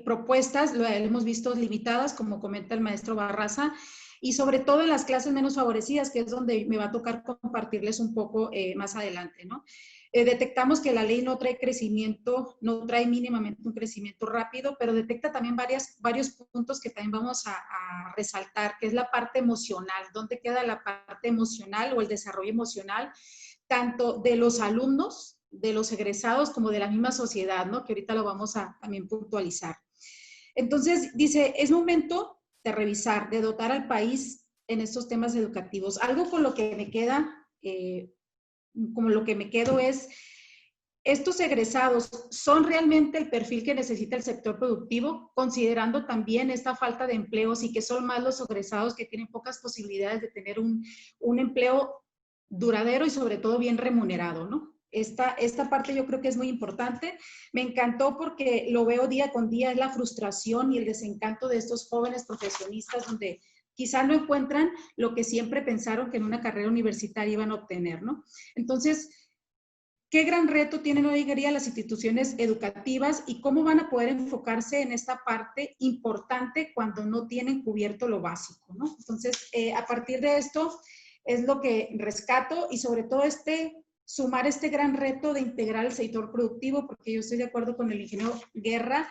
propuestas lo hemos visto limitadas, como comenta el maestro Barraza, y sobre todo en las clases menos favorecidas, que es donde me va a tocar compartirles un poco más adelante, ¿no? Detectamos que la ley no trae crecimiento, no trae mínimamente un crecimiento rápido, pero detecta también varios puntos que también vamos a resaltar, que es la parte emocional. ¿Dónde queda la parte emocional o el desarrollo emocional, tanto de los alumnos, de los egresados, como de la misma sociedad, ¿no? Que ahorita lo vamos a también puntualizar. Entonces, dice, es momento de revisar, de dotar al país en estos temas educativos. Algo con lo que me queda, como lo que me quedo es, ¿estos egresados son realmente el perfil que necesita el sector productivo? Considerando también esta falta de empleos y que son más los egresados que tienen pocas posibilidades de tener un empleo duradero y sobre todo bien remunerado, ¿no? Esta parte yo creo que es muy importante. Me encantó porque lo veo día con día, es la frustración y el desencanto de estos jóvenes profesionistas donde quizá no encuentran lo que siempre pensaron que en una carrera universitaria iban a obtener, ¿no? Entonces, ¿qué gran reto tienen hoy en día las instituciones educativas y cómo van a poder enfocarse en esta parte importante cuando no tienen cubierto lo básico, ¿no? Entonces, a partir de esto es lo que rescato y sobre todo sumar este gran reto de integrar el sector productivo, porque yo estoy de acuerdo con el ingeniero Guerra,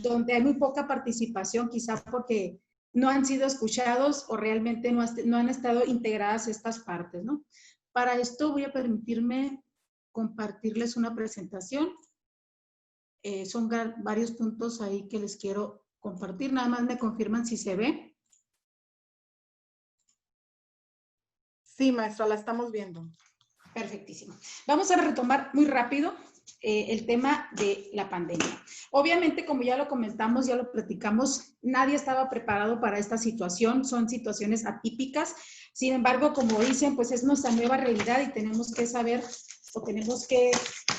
donde hay muy poca participación, quizá porque no han sido escuchados o realmente no han estado integradas estas partes, ¿no? Para esto voy a permitirme compartirles una presentación. Son varios puntos ahí que les quiero compartir. Nada más me confirman si se ve. Sí, maestra, la estamos viendo. Perfectísimo. Vamos a retomar muy rápido el tema de la pandemia. Obviamente, como ya lo comentamos, ya lo platicamos, nadie estaba preparado para esta situación. Son situaciones atípicas. Sin embargo, como dicen, pues es nuestra nueva realidad y tenemos que saber o tenemos que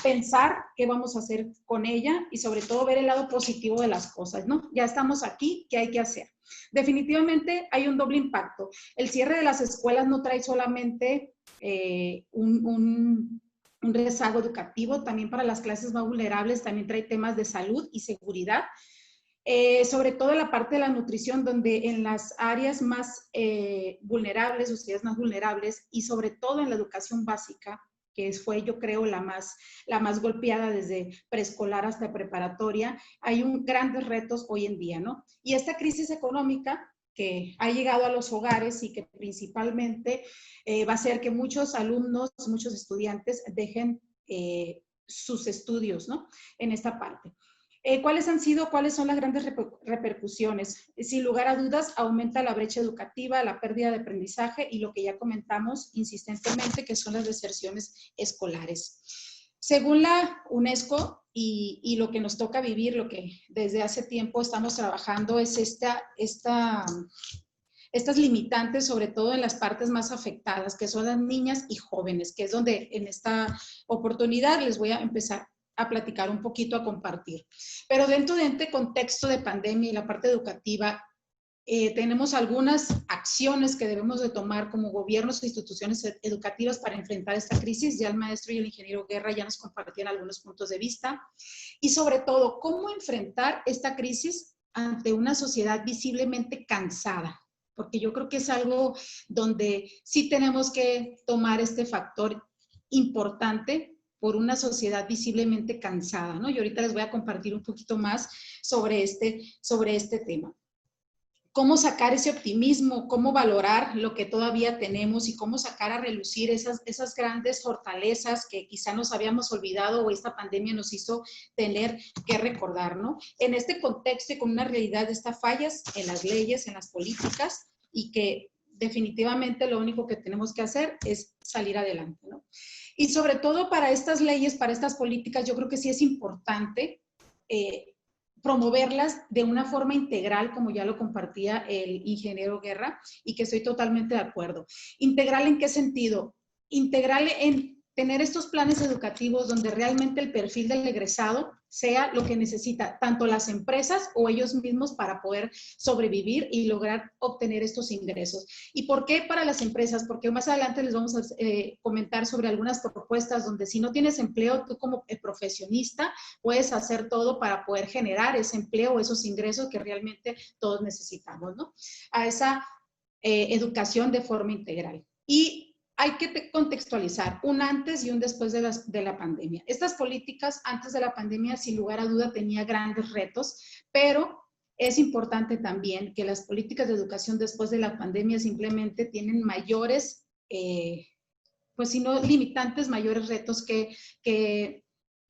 pensar qué vamos a hacer con ella y sobre todo ver el lado positivo de las cosas, ¿no? Ya estamos aquí, ¿qué hay que hacer? Definitivamente hay un doble impacto. El cierre de las escuelas no trae solamente un rezago educativo, también para las clases más vulnerables, también trae temas de salud y seguridad. Sobre todo en la parte de la nutrición, donde en las áreas más vulnerables, sociedades más vulnerables, y sobre todo en la educación básica, que fue, yo creo, la más golpeada desde preescolar hasta preparatoria, hay grandes retos hoy en día, ¿no? Y esta crisis económica que ha llegado a los hogares y que principalmente va a hacer que muchos alumnos, muchos estudiantes dejen sus estudios, ¿no? En esta parte. ¿Cuáles son las grandes repercusiones? Sin lugar a dudas, aumenta la brecha educativa, la pérdida de aprendizaje y lo que ya comentamos insistentemente, que son las deserciones escolares. Según la UNESCO y lo que nos toca vivir, lo que desde hace tiempo estamos trabajando es estas limitantes, sobre todo en las partes más afectadas, que son las niñas y jóvenes, que es donde en esta oportunidad les voy a empezar a platicar un poquito, a compartir. Pero dentro de este contexto de pandemia y la parte educativa, tenemos algunas acciones que debemos de tomar como gobiernos e instituciones educativas para enfrentar esta crisis. Ya el maestro y el ingeniero Guerra ya nos compartían algunos puntos de vista. Y sobre todo, cómo enfrentar esta crisis ante una sociedad visiblemente cansada. Porque yo creo que es algo donde sí tenemos que tomar este factor importante por una sociedad visiblemente cansada, ¿no? Y ahorita les voy a compartir un poquito más sobre este tema. Cómo sacar ese optimismo, cómo valorar lo que todavía tenemos y cómo sacar a relucir esas grandes fortalezas que quizá nos habíamos olvidado o esta pandemia nos hizo tener que recordar, ¿no? En este contexto y con una realidad de estas fallas en las leyes, en las políticas y que definitivamente lo único que tenemos que hacer es salir adelante, ¿no? Y sobre todo para estas leyes, para estas políticas, yo creo que sí es importante promoverlas de una forma integral, como ya lo compartía el ingeniero Guerra, y que estoy totalmente de acuerdo. ¿Integral en qué sentido? Integral en tener estos planes educativos donde realmente el perfil del egresado sea lo que necesita tanto las empresas o ellos mismos para poder sobrevivir y lograr obtener estos ingresos. ¿Y por qué para las empresas? Porque más adelante les vamos a comentar sobre algunas propuestas donde si no tienes empleo, tú como profesionista puedes hacer todo para poder generar ese empleo o esos ingresos que realmente todos necesitamos, ¿no? A esa educación de forma integral. Y hay que contextualizar un antes y un después de la pandemia. Estas políticas antes de la pandemia, sin lugar a duda, tenía grandes retos, pero es importante también que las políticas de educación después de la pandemia simplemente tienen mayores, pues si no limitantes, mayores retos que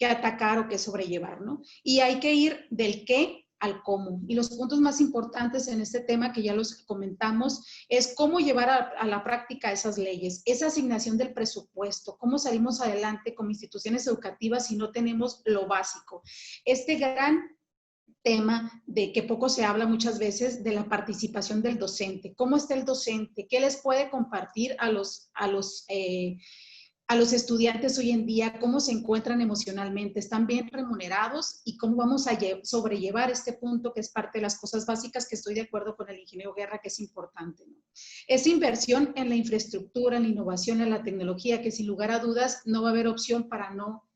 atacar o que sobrellevar, ¿no? Y hay que ir del qué al cómo. Y los puntos más importantes en este tema, que ya los comentamos, es cómo llevar a la práctica esas leyes, esa asignación del presupuesto, cómo salimos adelante como instituciones educativas si no tenemos lo básico. Este gran tema de que poco se habla muchas veces de la participación del docente. ¿Cómo está el docente? ¿Qué les puede compartir a los estudiantes hoy en día? ¿Cómo se encuentran emocionalmente? ¿Están bien remunerados? ¿Y cómo vamos a sobrellevar este punto que es parte de las cosas básicas, que estoy de acuerdo con el ingeniero Guerra, que es importante, ¿no? Esa inversión en la infraestructura, en la innovación, en la tecnología, que sin lugar a dudas no va a haber opción para no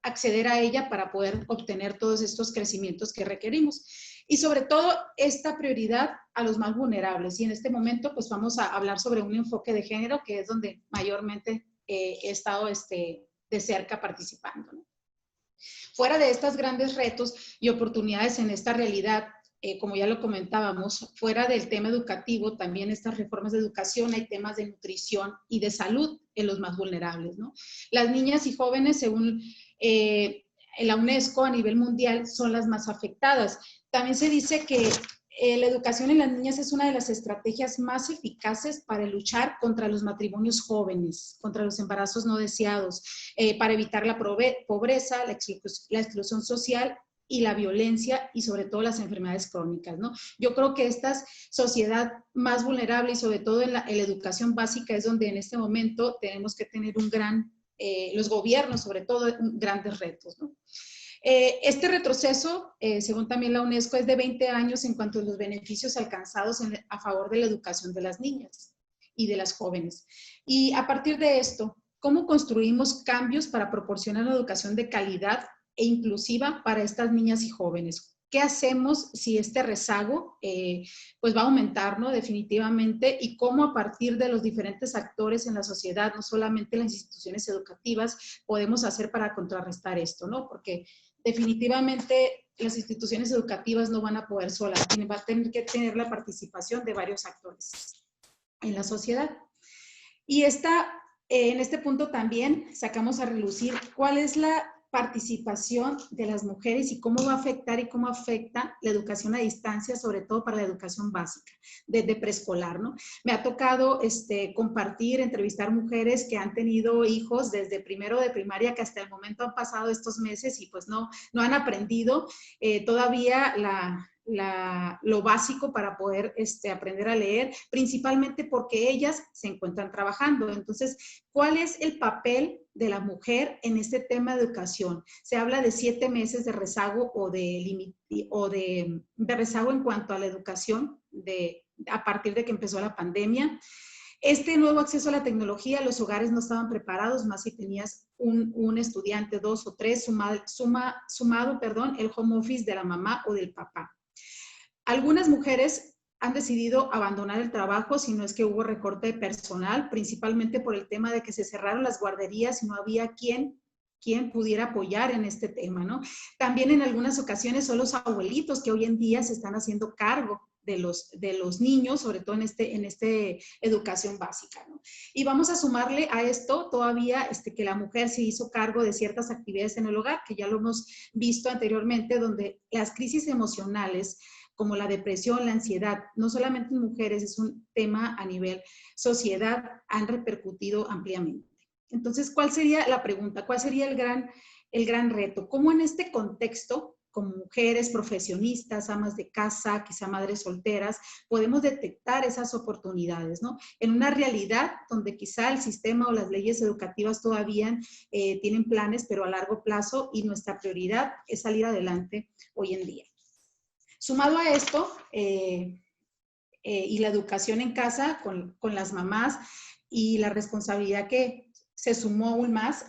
acceder a ella para poder obtener todos estos crecimientos que requerimos. Y sobre todo esta prioridad a los más vulnerables. Y en este momento pues vamos a hablar sobre un enfoque de género, que es donde mayormente he estado de cerca participando, ¿no? Fuera de estos grandes retos y oportunidades en esta realidad, como ya lo comentábamos, fuera del tema educativo, también estas reformas de educación, hay temas de nutrición y de salud en los más vulnerables, ¿no? Las niñas y jóvenes, según la UNESCO a nivel mundial, son las más afectadas. También se dice que la educación en las niñas es una de las estrategias más eficaces para luchar contra los matrimonios jóvenes, contra los embarazos no deseados, para evitar la pobreza, la exclusión social y la violencia y sobre todo las enfermedades crónicas, ¿no? Yo creo que esta sociedad más vulnerable y sobre todo en la educación básica es donde en este momento tenemos que tener los gobiernos sobre todo, grandes retos, ¿no? Este retroceso, según también la UNESCO, es de 20 años en cuanto a los beneficios alcanzados a favor de la educación de las niñas y de las jóvenes. Y a partir de esto, ¿cómo construimos cambios para proporcionar una educación de calidad e inclusiva para estas niñas y jóvenes? ¿Qué hacemos si este rezago pues va a aumentar, ¿no? Definitivamente, y cómo a partir de los diferentes actores en la sociedad, no solamente las instituciones educativas, podemos hacer para contrarrestar esto, ¿no? Porque definitivamente las instituciones educativas no van a poder solas, va a tener que tener la participación de varios actores en la sociedad. Y en este punto también sacamos a relucir cuál es la participación de las mujeres y cómo va a afectar y cómo afecta la educación a distancia, sobre todo para la educación básica, desde preescolar, ¿no? Me ha tocado compartir, entrevistar mujeres que han tenido hijos desde primero de primaria, que hasta el momento han pasado estos meses y pues no han aprendido todavía lo básico para poder aprender a leer, principalmente porque ellas se encuentran trabajando. Entonces, ¿cuál es el papel de la mujer en este tema de educación? Se habla de 7 meses de rezago o de rezago en cuanto a la educación a partir de que empezó la pandemia. Este nuevo acceso a la tecnología, los hogares no estaban preparados, más si tenías un estudiante, 2 o 3, sumado, el home office de la mamá o del papá. Algunas mujeres han decidido abandonar el trabajo, si no es que hubo recorte de personal, principalmente por el tema de que se cerraron las guarderías y no había quien pudiera apoyar en este tema, ¿no? También en algunas ocasiones son los abuelitos que hoy en día se están haciendo cargo de los niños, sobre todo en este educación básica, ¿no? Y vamos a sumarle a esto todavía que la mujer se hizo cargo de ciertas actividades en el hogar, que ya lo hemos visto anteriormente, donde las crisis emocionales como la depresión, la ansiedad, no solamente en mujeres, es un tema a nivel sociedad, han repercutido ampliamente. Entonces, ¿cuál sería la pregunta? ¿Cuál sería el gran reto? ¿Cómo en este contexto, como mujeres profesionistas, amas de casa, quizá madres solteras, podemos detectar esas oportunidades, ¿no? En una realidad donde quizá el sistema o las leyes educativas todavía tienen planes, pero a largo plazo, y nuestra prioridad es salir adelante hoy en día. Sumado a esto, y la educación en casa con las mamás y la responsabilidad que se sumó aún más,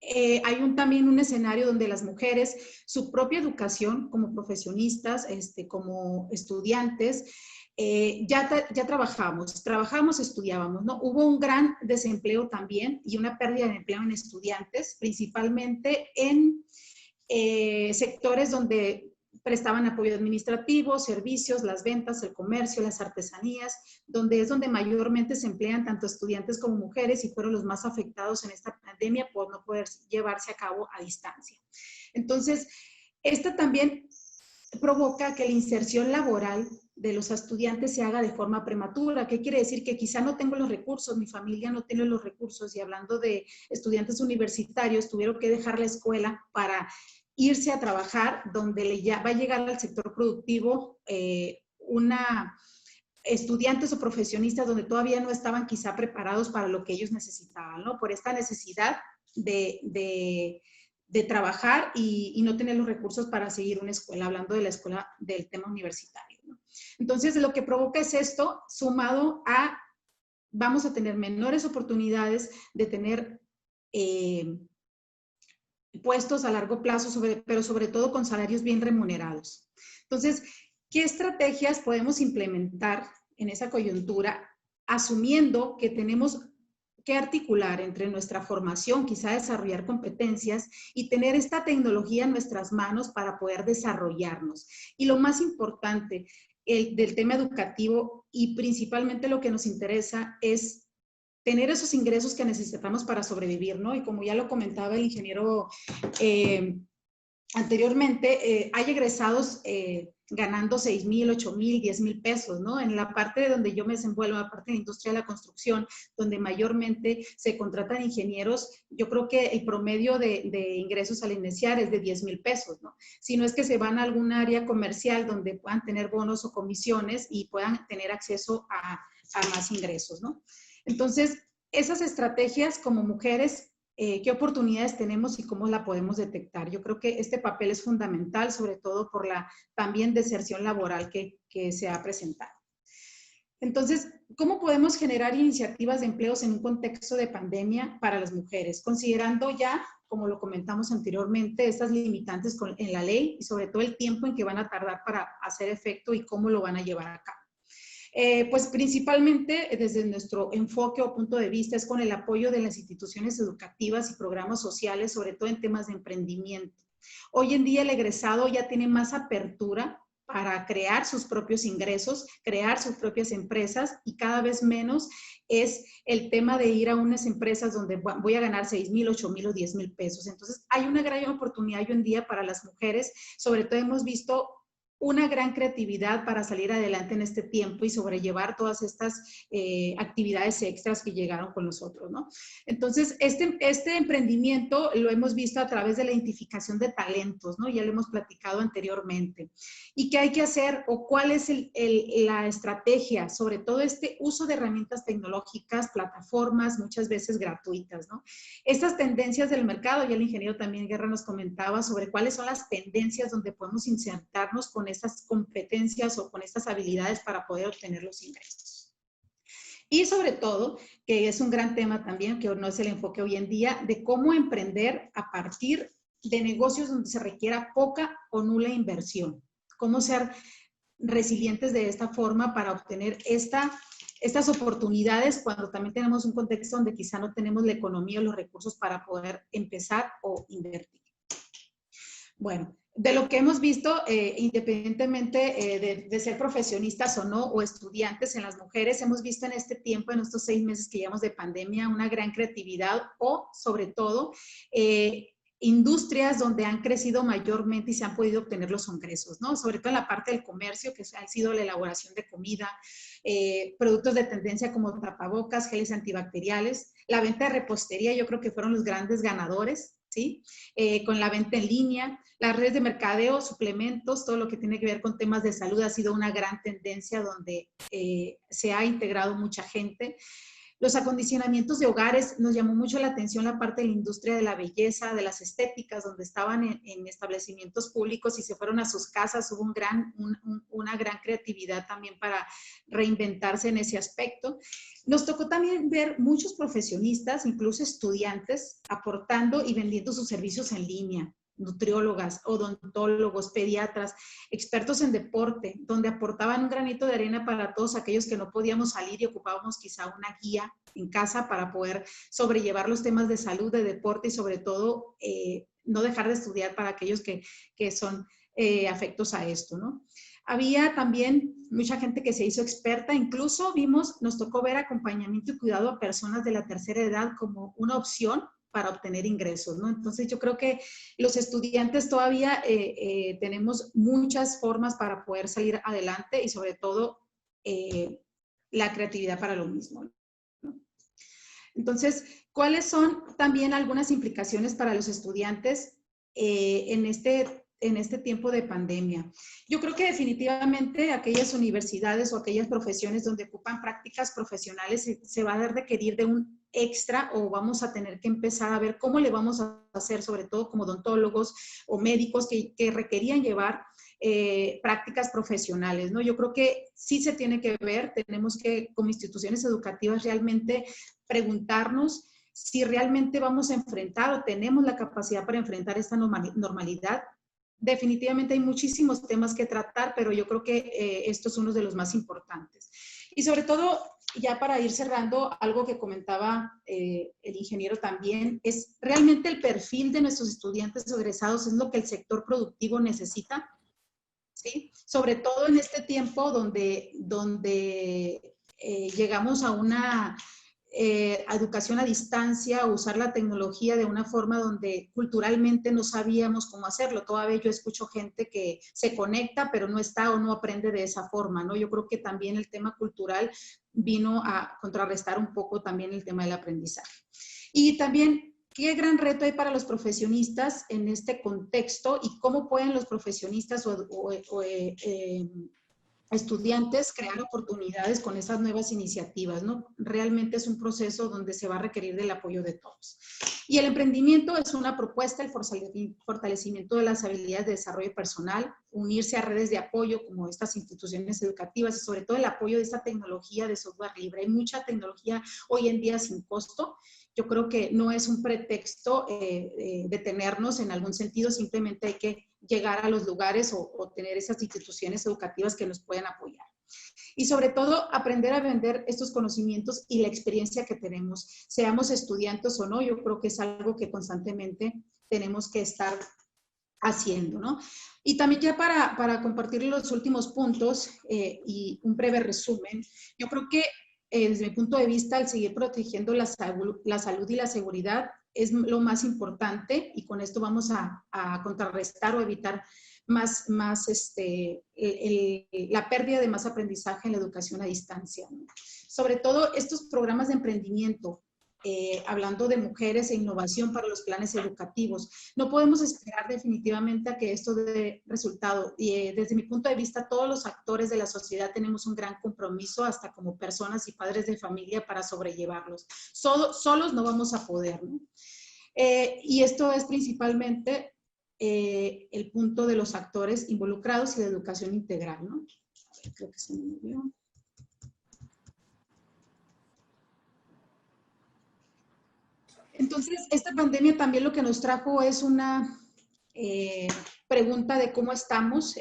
hay también un escenario donde las mujeres, su propia educación como profesionistas, como estudiantes, ya trabajamos, estudiábamos, ¿no? Hubo un gran desempleo también y una pérdida de empleo en estudiantes, principalmente en sectores donde prestaban apoyo administrativo, servicios, las ventas, el comercio, las artesanías, donde mayormente se emplean tanto estudiantes como mujeres y fueron los más afectados en esta pandemia por no poder llevarse a cabo a distancia. Entonces, esto también provoca que la inserción laboral de los estudiantes se haga de forma prematura. ¿Qué quiere decir? Que quizá no tengo los recursos, mi familia no tiene los recursos, y hablando de estudiantes universitarios, tuvieron que dejar la escuela para irse a trabajar, donde va a llegar al sector productivo estudiantes o profesionistas donde todavía no estaban quizá preparados para lo que ellos necesitaban, ¿no? Por esta necesidad de trabajar y no tener los recursos para seguir una escuela, hablando de la escuela del tema universitario, ¿no? Entonces, lo que provoca es esto, sumado a vamos a tener menores oportunidades de tener puestos a largo plazo, pero sobre todo con salarios bien remunerados. Entonces, ¿qué estrategias podemos implementar en esa coyuntura, asumiendo que tenemos que articular entre nuestra formación, quizá desarrollar competencias y tener esta tecnología en nuestras manos para poder desarrollarnos. Y lo más importante del tema educativo y principalmente lo que nos interesa es tener esos ingresos que necesitamos para sobrevivir, ¿no? Y como ya lo comentaba el ingeniero anteriormente, hay egresados ganando 6,000, 8,000, 10,000 pesos, ¿no? En la parte donde yo me desenvuelvo, la parte de la industria de la construcción, donde mayormente se contratan ingenieros, yo creo que el promedio de ingresos al iniciar es de 10,000 pesos, ¿no? Si no es que se van a algún área comercial donde puedan tener bonos o comisiones y puedan tener acceso a más ingresos, ¿no? Entonces, esas estrategias como mujeres, qué oportunidades tenemos y cómo la podemos detectar. Yo creo que este papel es fundamental, sobre todo por la también deserción laboral que se ha presentado. Entonces, ¿cómo podemos generar iniciativas de empleos en un contexto de pandemia para las mujeres? Considerando ya, como lo comentamos anteriormente, estas limitantes en la ley y sobre todo el tiempo en que van a tardar para hacer efecto y cómo lo van a llevar a cabo. Pues principalmente desde nuestro enfoque o punto de vista es con el apoyo de las instituciones educativas y programas sociales, sobre todo en temas de emprendimiento. Hoy en día el egresado ya tiene más apertura para crear sus propios ingresos, crear sus propias empresas y cada vez menos es el tema de ir a unas empresas donde voy a ganar 6,000, 8,000 o 10,000 pesos. Entonces hay una gran oportunidad hoy en día para las mujeres, sobre todo hemos visto una gran creatividad para salir adelante en este tiempo y sobrellevar todas estas actividades extras que llegaron con nosotros, ¿no? Entonces, este emprendimiento lo hemos visto a través de la identificación de talentos, ¿no? Ya lo hemos platicado anteriormente. ¿Y qué hay que hacer o cuál es la estrategia? Sobre todo este uso de herramientas tecnológicas, plataformas, muchas veces gratuitas, ¿no? Estas tendencias del mercado, ya el ingeniero también Guerra nos comentaba sobre cuáles son las tendencias donde podemos insertarnos con estas competencias o con estas habilidades para poder obtener los ingresos. Y sobre todo, que es un gran tema también, que no es el enfoque hoy en día, de cómo emprender a partir de negocios donde se requiera poca o nula inversión. Cómo ser resilientes de esta forma para obtener estas oportunidades cuando también tenemos un contexto donde quizá no tenemos la economía o los recursos para poder empezar o invertir. Bueno, de lo que hemos visto, independientemente de ser profesionistas o no, o estudiantes en las mujeres, hemos visto en este tiempo, en estos 6 meses que llevamos de pandemia, una gran creatividad o, sobre todo, industrias donde han crecido mayormente y se han podido obtener los ingresos, ¿no? Sobre todo en la parte del comercio, que ha sido la elaboración de comida, productos de tendencia como tapabocas, geles antibacteriales, la venta de repostería, yo creo que fueron los grandes ganadores, ¿sí? Con la venta en línea, las redes de mercadeo, suplementos, todo lo que tiene que ver con temas de salud ha sido una gran tendencia donde se ha integrado mucha gente. Los acondicionamientos de hogares, nos llamó mucho la atención la parte de la industria de la belleza, de las estéticas, donde estaban en establecimientos públicos y se fueron a sus casas. Hubo una gran creatividad también para reinventarse en ese aspecto. Nos tocó también ver muchos profesionistas, incluso estudiantes, aportando y vendiendo sus servicios en línea. Nutriólogas, odontólogos, pediatras, expertos en deporte, donde aportaban un granito de arena para todos aquellos que no podíamos salir y ocupábamos quizá una guía en casa para poder sobrellevar los temas de salud, de deporte y sobre todo no dejar de estudiar para aquellos que son afectos a esto, ¿no? Había también mucha gente que se hizo experta, incluso nos tocó ver acompañamiento y cuidado a personas de la tercera edad como una opción para obtener ingresos, ¿no? Entonces yo creo que los estudiantes todavía tenemos muchas formas para poder salir adelante y sobre todo la creatividad para lo mismo, ¿no? Entonces, ¿cuáles son también algunas implicaciones para los estudiantes en este tiempo de pandemia? Yo creo que definitivamente aquellas universidades o aquellas profesiones donde ocupan prácticas profesionales se va a requerir de un extra o vamos a tener que empezar a ver cómo le vamos a hacer, sobre todo como odontólogos o médicos que requerían llevar prácticas profesionales, ¿no? Yo creo que sí se tiene que ver, tenemos que como instituciones educativas realmente preguntarnos si realmente vamos a enfrentar o tenemos la capacidad para enfrentar esta normalidad. Definitivamente hay muchísimos temas que tratar, pero yo creo que esto es uno de los más importantes. Y sobre todo, ya para ir cerrando, algo que comentaba el ingeniero también, es realmente el perfil de nuestros estudiantes egresados es lo que el sector productivo necesita, ¿sí? Sobre todo en este tiempo donde llegamos a una educación a distancia, usar la tecnología de una forma donde culturalmente no sabíamos cómo hacerlo. Todavía yo escucho gente que se conecta, pero no está o no aprende de esa forma, ¿no? Yo creo que también el tema cultural vino a contrarrestar un poco también el tema del aprendizaje. Y también, ¿qué gran reto hay para los profesionistas en este contexto y cómo pueden los profesionistas estudiantes crear oportunidades con esas nuevas iniciativas, ¿no? Realmente es un proceso donde se va a requerir del apoyo de todos. Y el emprendimiento es una propuesta, el fortalecimiento de las habilidades de desarrollo personal, unirse a redes de apoyo como estas instituciones educativas y sobre todo el apoyo de esta tecnología de software libre. Hay mucha tecnología hoy en día sin costo. Yo creo que no es un pretexto detenernos en algún sentido, simplemente hay que llegar a los lugares o tener esas instituciones educativas que nos puedan apoyar. Y sobre todo, aprender a vender estos conocimientos y la experiencia que tenemos, seamos estudiantes o no, yo creo que es algo que constantemente tenemos que estar haciendo, ¿no? Y también ya para compartir los últimos puntos y un breve resumen, yo creo que desde mi punto de vista, el seguir protegiendo la salud y la seguridad es lo más importante y con esto vamos a contrarrestar o evitar más la pérdida de más aprendizaje en la educación a distancia, ¿no? Sobre todo estos programas de emprendimiento, hablando de mujeres e innovación para los planes educativos. No podemos esperar definitivamente a que esto dé resultado. Y desde mi punto de vista, todos los actores de la sociedad tenemos un gran compromiso, hasta como personas y padres de familia, para sobrellevarlos. Solos no vamos a poder, ¿no? Y esto es principalmente el punto de los actores involucrados y de educación integral, ¿no? A ver, creo que se me movió. Entonces, esta pandemia también lo que nos trajo es una pregunta de cómo estamos.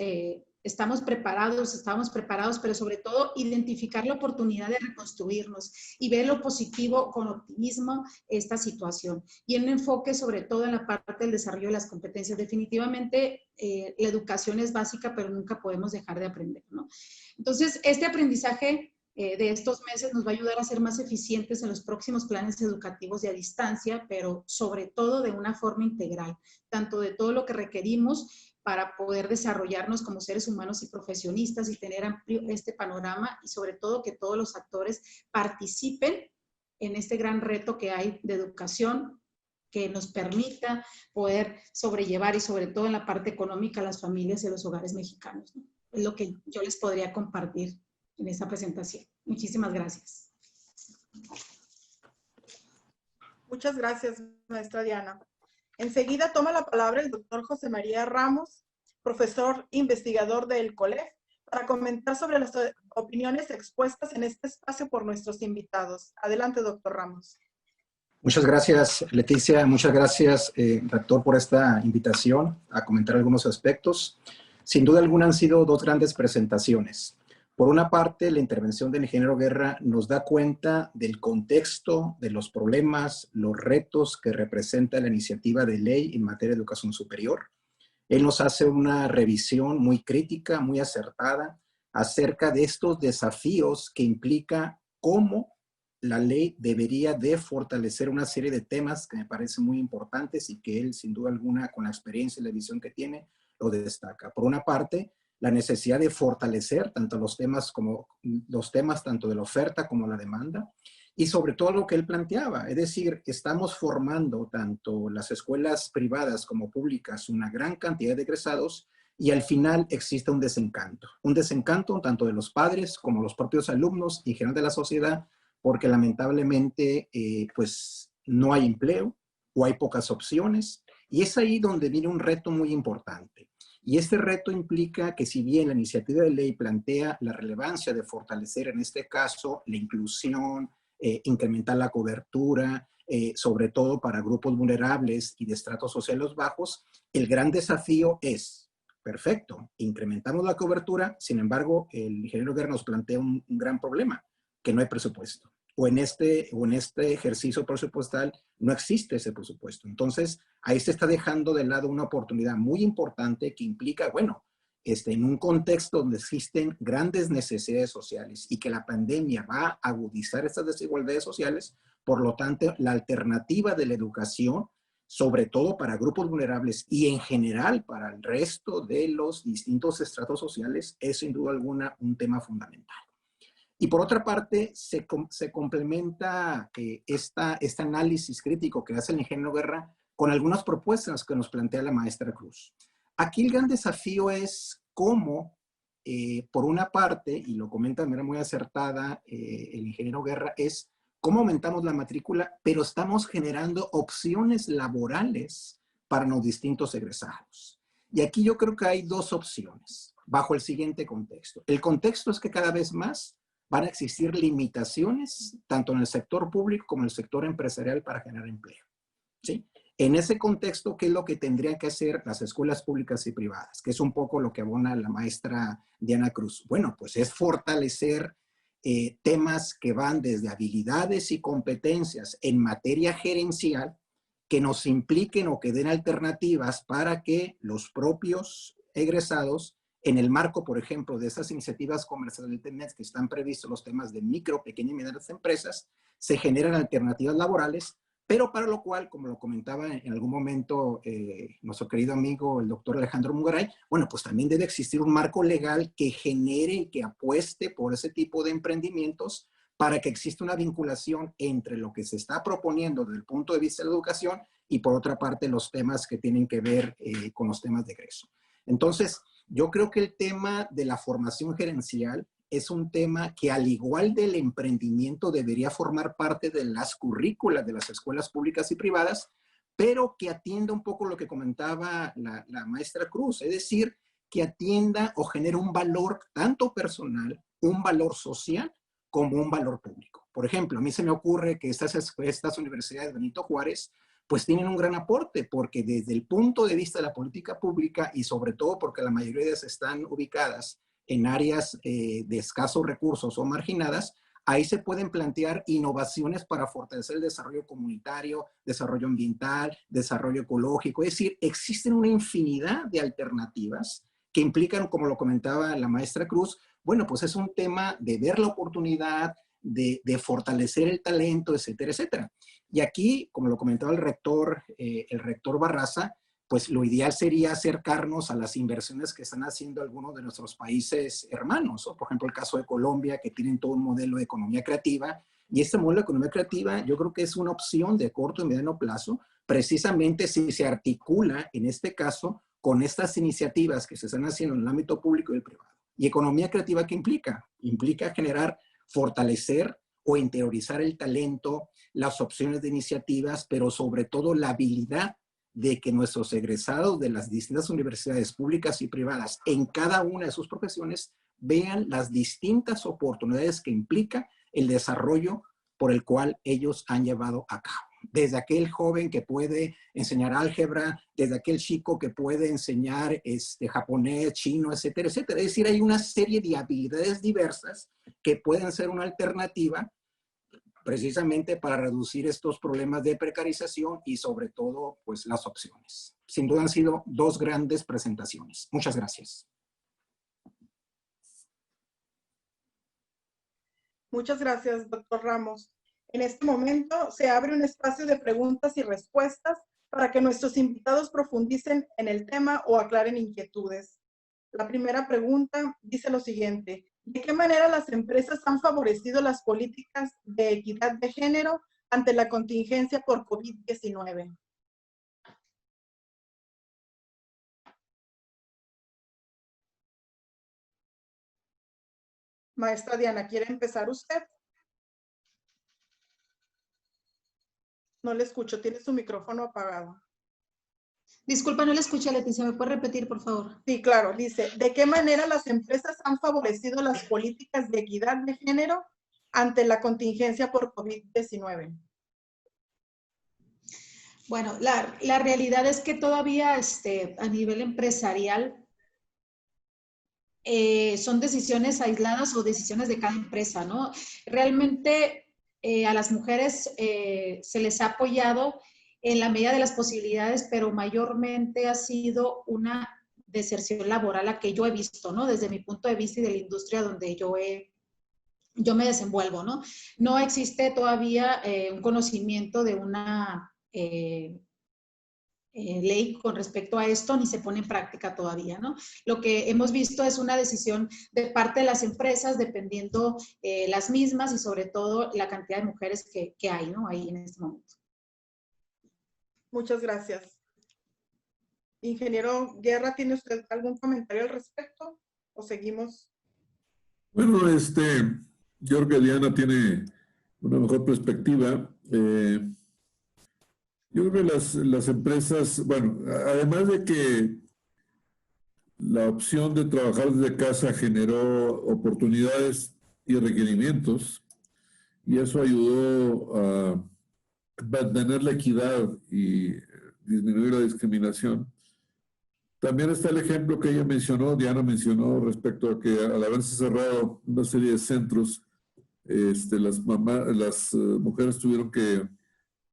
Estamos preparados, pero sobre todo identificar la oportunidad de reconstruirnos y ver lo positivo con optimismo esta situación. Y un enfoque sobre todo en la parte del desarrollo de las competencias. Definitivamente la educación es básica, pero nunca podemos dejar de aprender, ¿no? Entonces, este aprendizaje de estos meses nos va a ayudar a ser más eficientes en los próximos planes educativos de a distancia, pero sobre todo de una forma integral, tanto de todo lo que requerimos para poder desarrollarnos como seres humanos y profesionistas y tener amplio este panorama y sobre todo que todos los actores participen en este gran reto que hay de educación que nos permita poder sobrellevar y sobre todo en la parte económica las familias y los hogares mexicanos, ¿no? Es lo que yo les podría compartir en esta presentación. Muchísimas gracias. Muchas gracias, maestra Diana. Enseguida toma la palabra el doctor José María Ramos, profesor investigador del COLEF, para comentar sobre las opiniones expuestas en este espacio por nuestros invitados. Adelante, doctor Ramos. Muchas gracias, Leticia. Muchas gracias, rector, por esta invitación a comentar algunos aspectos. Sin duda alguna han sido dos grandes presentaciones. Por una parte, la intervención del ingeniero Guerra nos da cuenta del contexto, de los problemas, los retos que representa la iniciativa de ley en materia de educación superior. Él nos hace una revisión muy crítica, muy acertada, acerca de estos desafíos que implica cómo la ley debería de fortalecer una serie de temas que me parecen muy importantes y que él, sin duda alguna, con la experiencia y la visión que tiene, lo destaca. Por una parte, la necesidad de fortalecer tanto los temas tanto de la oferta como la demanda, y sobre todo lo que él planteaba, es decir, estamos formando tanto las escuelas privadas como públicas una gran cantidad de egresados y al final existe un desencanto tanto de los padres como los propios alumnos y en general de la sociedad, porque lamentablemente pues no hay empleo o hay pocas opciones, y es ahí donde viene un reto muy importante. Y este reto implica que si bien la iniciativa de ley plantea la relevancia de fortalecer en este caso la inclusión, incrementar la cobertura, sobre todo para grupos vulnerables y de estratos sociales bajos, el gran desafío es, perfecto, incrementamos la cobertura, sin embargo, el ingeniero Guerra nos plantea un gran problema. que no hay presupuesto. O en este ejercicio presupuestal no existe ese presupuesto. Entonces, ahí se está dejando de lado una oportunidad muy importante que implica, bueno, en un contexto donde existen grandes necesidades sociales y que la pandemia va a agudizar estas desigualdades sociales, por lo tanto, la alternativa de la educación, sobre todo para grupos vulnerables y en general para el resto de los distintos estratos sociales, es sin duda alguna un tema fundamental. Y por otra parte, se complementa este análisis crítico que hace el ingeniero Guerra con algunas propuestas que nos plantea la maestra Cruz. Aquí el gran desafío es cómo, por una parte, y lo comenta de manera muy acertada el ingeniero Guerra, es cómo aumentamos la matrícula, pero estamos generando opciones laborales para los distintos egresados. Y aquí yo creo que hay dos opciones, bajo el siguiente contexto. El contexto es que cada vez más van a existir limitaciones, tanto en el sector público como en el sector empresarial para generar empleo, ¿sí? En ese contexto, ¿qué es lo que tendrían que hacer las escuelas públicas y privadas? Que es un poco lo que abona la maestra Diana Cruz. Bueno, pues es fortalecer temas que van desde habilidades y competencias en materia gerencial que nos impliquen o que den alternativas para que los propios egresados, en el marco, por ejemplo, de esas iniciativas comerciales del TEMEC que están previstos los temas de micro, pequeñas y medianas empresas, se generan alternativas laborales, pero para lo cual, como lo comentaba en algún momento nuestro querido amigo, el doctor Alejandro Mugaray, bueno, pues también debe existir un marco legal que genere y que apueste por ese tipo de emprendimientos para que exista una vinculación entre lo que se está proponiendo desde el punto de vista de la educación y por otra parte los temas que tienen que ver con los temas de egreso. Entonces, yo creo que el tema de la formación gerencial es un tema que, al igual del emprendimiento, debería formar parte de las currículas de las escuelas públicas y privadas, pero que atienda un poco lo que comentaba la maestra Cruz, es decir, que atienda o genere un valor tanto personal, un valor social, como un valor público. Por ejemplo, a mí se me ocurre que estas universidades Benito Juárez pues tienen un gran aporte, porque desde el punto de vista de la política pública y sobre todo porque la mayoría de ellas están ubicadas en áreas de escasos recursos o marginadas, ahí se pueden plantear innovaciones para fortalecer el desarrollo comunitario, desarrollo ambiental, desarrollo ecológico. Es decir, existen una infinidad de alternativas que implican, como lo comentaba la maestra Cruz, bueno, pues es un tema de ver la oportunidad, de fortalecer el talento, etcétera, etcétera. Y aquí, como lo comentaba el rector Barraza, pues lo ideal sería acercarnos a las inversiones que están haciendo algunos de nuestros países hermanos, o por ejemplo el caso de Colombia, que tienen todo un modelo de economía creativa, y este modelo de economía creativa yo creo que es una opción de corto y mediano plazo, precisamente si se articula en este caso con estas iniciativas que se están haciendo en el ámbito público y el privado. ¿Y economía creativa qué implica? Implica generar, fortalecer o interiorizar el talento, las opciones de iniciativas, pero sobre todo la habilidad de que nuestros egresados de las distintas universidades públicas y privadas en cada una de sus profesiones vean las distintas oportunidades que implica el desarrollo por el cual ellos han llevado a cabo. Desde aquel joven que puede enseñar álgebra, desde aquel chico que puede enseñar japonés, chino, etcétera, etcétera. Es decir, hay una serie de habilidades diversas que pueden ser una alternativa precisamente para reducir estos problemas de precarización y sobre todo, pues, las opciones. Sin duda han sido dos grandes presentaciones. Muchas gracias. Muchas gracias, doctor Ramos. En este momento se abre un espacio de preguntas y respuestas para que nuestros invitados profundicen en el tema o aclaren inquietudes. La primera pregunta dice lo siguiente: ¿de qué manera las empresas han favorecido las políticas de equidad de género ante la contingencia por COVID-19? Maestra Diana, ¿quiere empezar usted? No le escucho, tiene su micrófono apagado. Disculpa, no le escuché, Leticia, ¿me puede repetir, por favor? Sí, claro, dice, ¿de qué manera las empresas han favorecido las políticas de equidad de género ante la contingencia por COVID-19? Bueno, la realidad es que todavía a nivel empresarial son decisiones aisladas o decisiones de cada empresa, ¿no? Realmente a las mujeres se les ha apoyado en la medida de las posibilidades, pero mayormente ha sido una deserción laboral la que yo he visto, ¿no? Desde mi punto de vista y de la industria donde yo me desenvuelvo, ¿no? No existe todavía un conocimiento de una ley con respecto a esto, ni se pone en práctica todavía, ¿no? Lo que hemos visto es una decisión de parte de las empresas, dependiendo las mismas y sobre todo la cantidad de mujeres que hay, ¿no? Ahí en este momento. Muchas gracias. Ingeniero Guerra, ¿tiene usted algún comentario al respecto? ¿O seguimos? Bueno, yo creo que Diana tiene una mejor perspectiva. Yo creo que las empresas, bueno, además de que la opción de trabajar desde casa generó oportunidades y requerimientos, y eso ayudó a mantener la equidad y disminuir la discriminación. También está el ejemplo que ella mencionó, Diana mencionó, respecto a que al haberse cerrado una serie de centros, las mujeres tuvieron que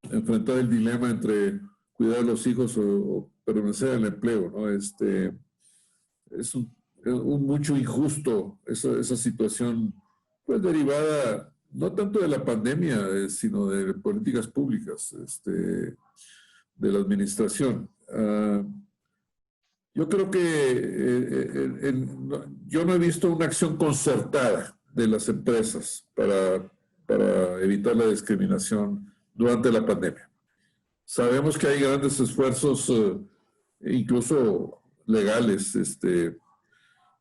enfrentar el dilema entre cuidar a los hijos o permanecer en el empleo, ¿no? Es un mucho injusto esa situación, pues derivada no tanto de la pandemia, sino de políticas públicas, de la administración. Yo creo que yo no he visto una acción concertada de las empresas para evitar la discriminación durante la pandemia. Sabemos que hay grandes esfuerzos, incluso legales,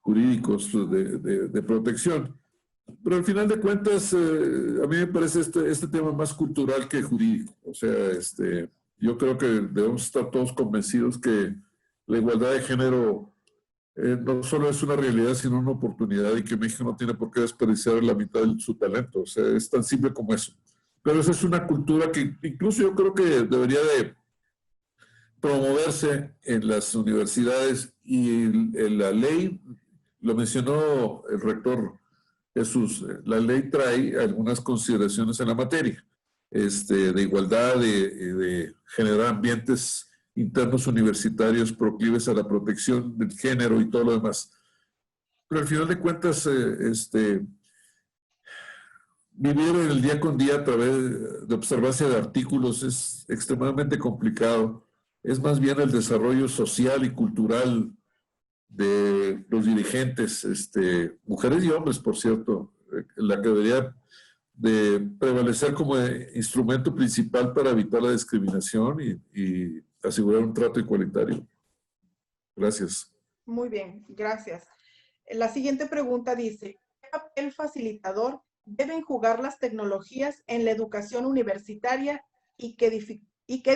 jurídicos de protección. Pero al final de cuentas, a mí me parece este tema más cultural que jurídico. O sea, yo creo que debemos estar todos convencidos que la igualdad de género no solo es una realidad, sino una oportunidad, y que México no tiene por qué desperdiciar la mitad de su talento. O sea, es tan simple como eso. Pero esa es una cultura que incluso yo creo que debería de promoverse en las universidades, y la ley, lo mencionó el rector Jesús, la ley trae algunas consideraciones en la materia, de igualdad, de generar ambientes internos universitarios proclives a la protección del género y todo lo demás. Pero al final de cuentas, vivir el día con día a través de observancia de artículos es extremadamente complicado. Es más bien el desarrollo social y cultural de los dirigentes, mujeres y hombres, por cierto, la que debería de prevalecer como instrumento principal para evitar la discriminación y asegurar un trato igualitario. Gracias. Muy bien, gracias. La siguiente pregunta dice, ¿qué papel facilitador deben jugar las tecnologías en la educación universitaria y qué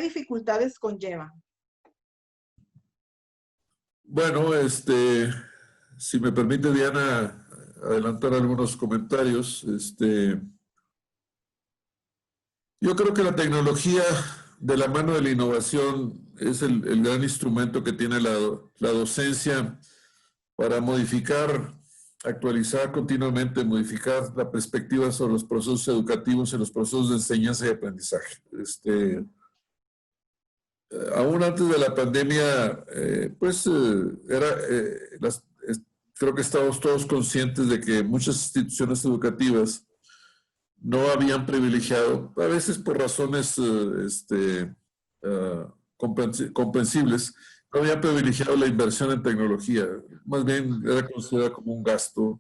dificultades conllevan? Bueno, si me permite, Diana, adelantar algunos comentarios. Yo creo que la tecnología, de la mano de la innovación, es el gran instrumento que tiene la docencia para modificar, actualizar continuamente, modificar la perspectiva sobre los procesos educativos y los procesos de enseñanza y aprendizaje. Aún antes de la pandemia, creo que estamos todos conscientes de que muchas instituciones educativas no habían privilegiado, a veces por razones comprensibles, no habían privilegiado la inversión en tecnología. Más bien era considerada como un gasto,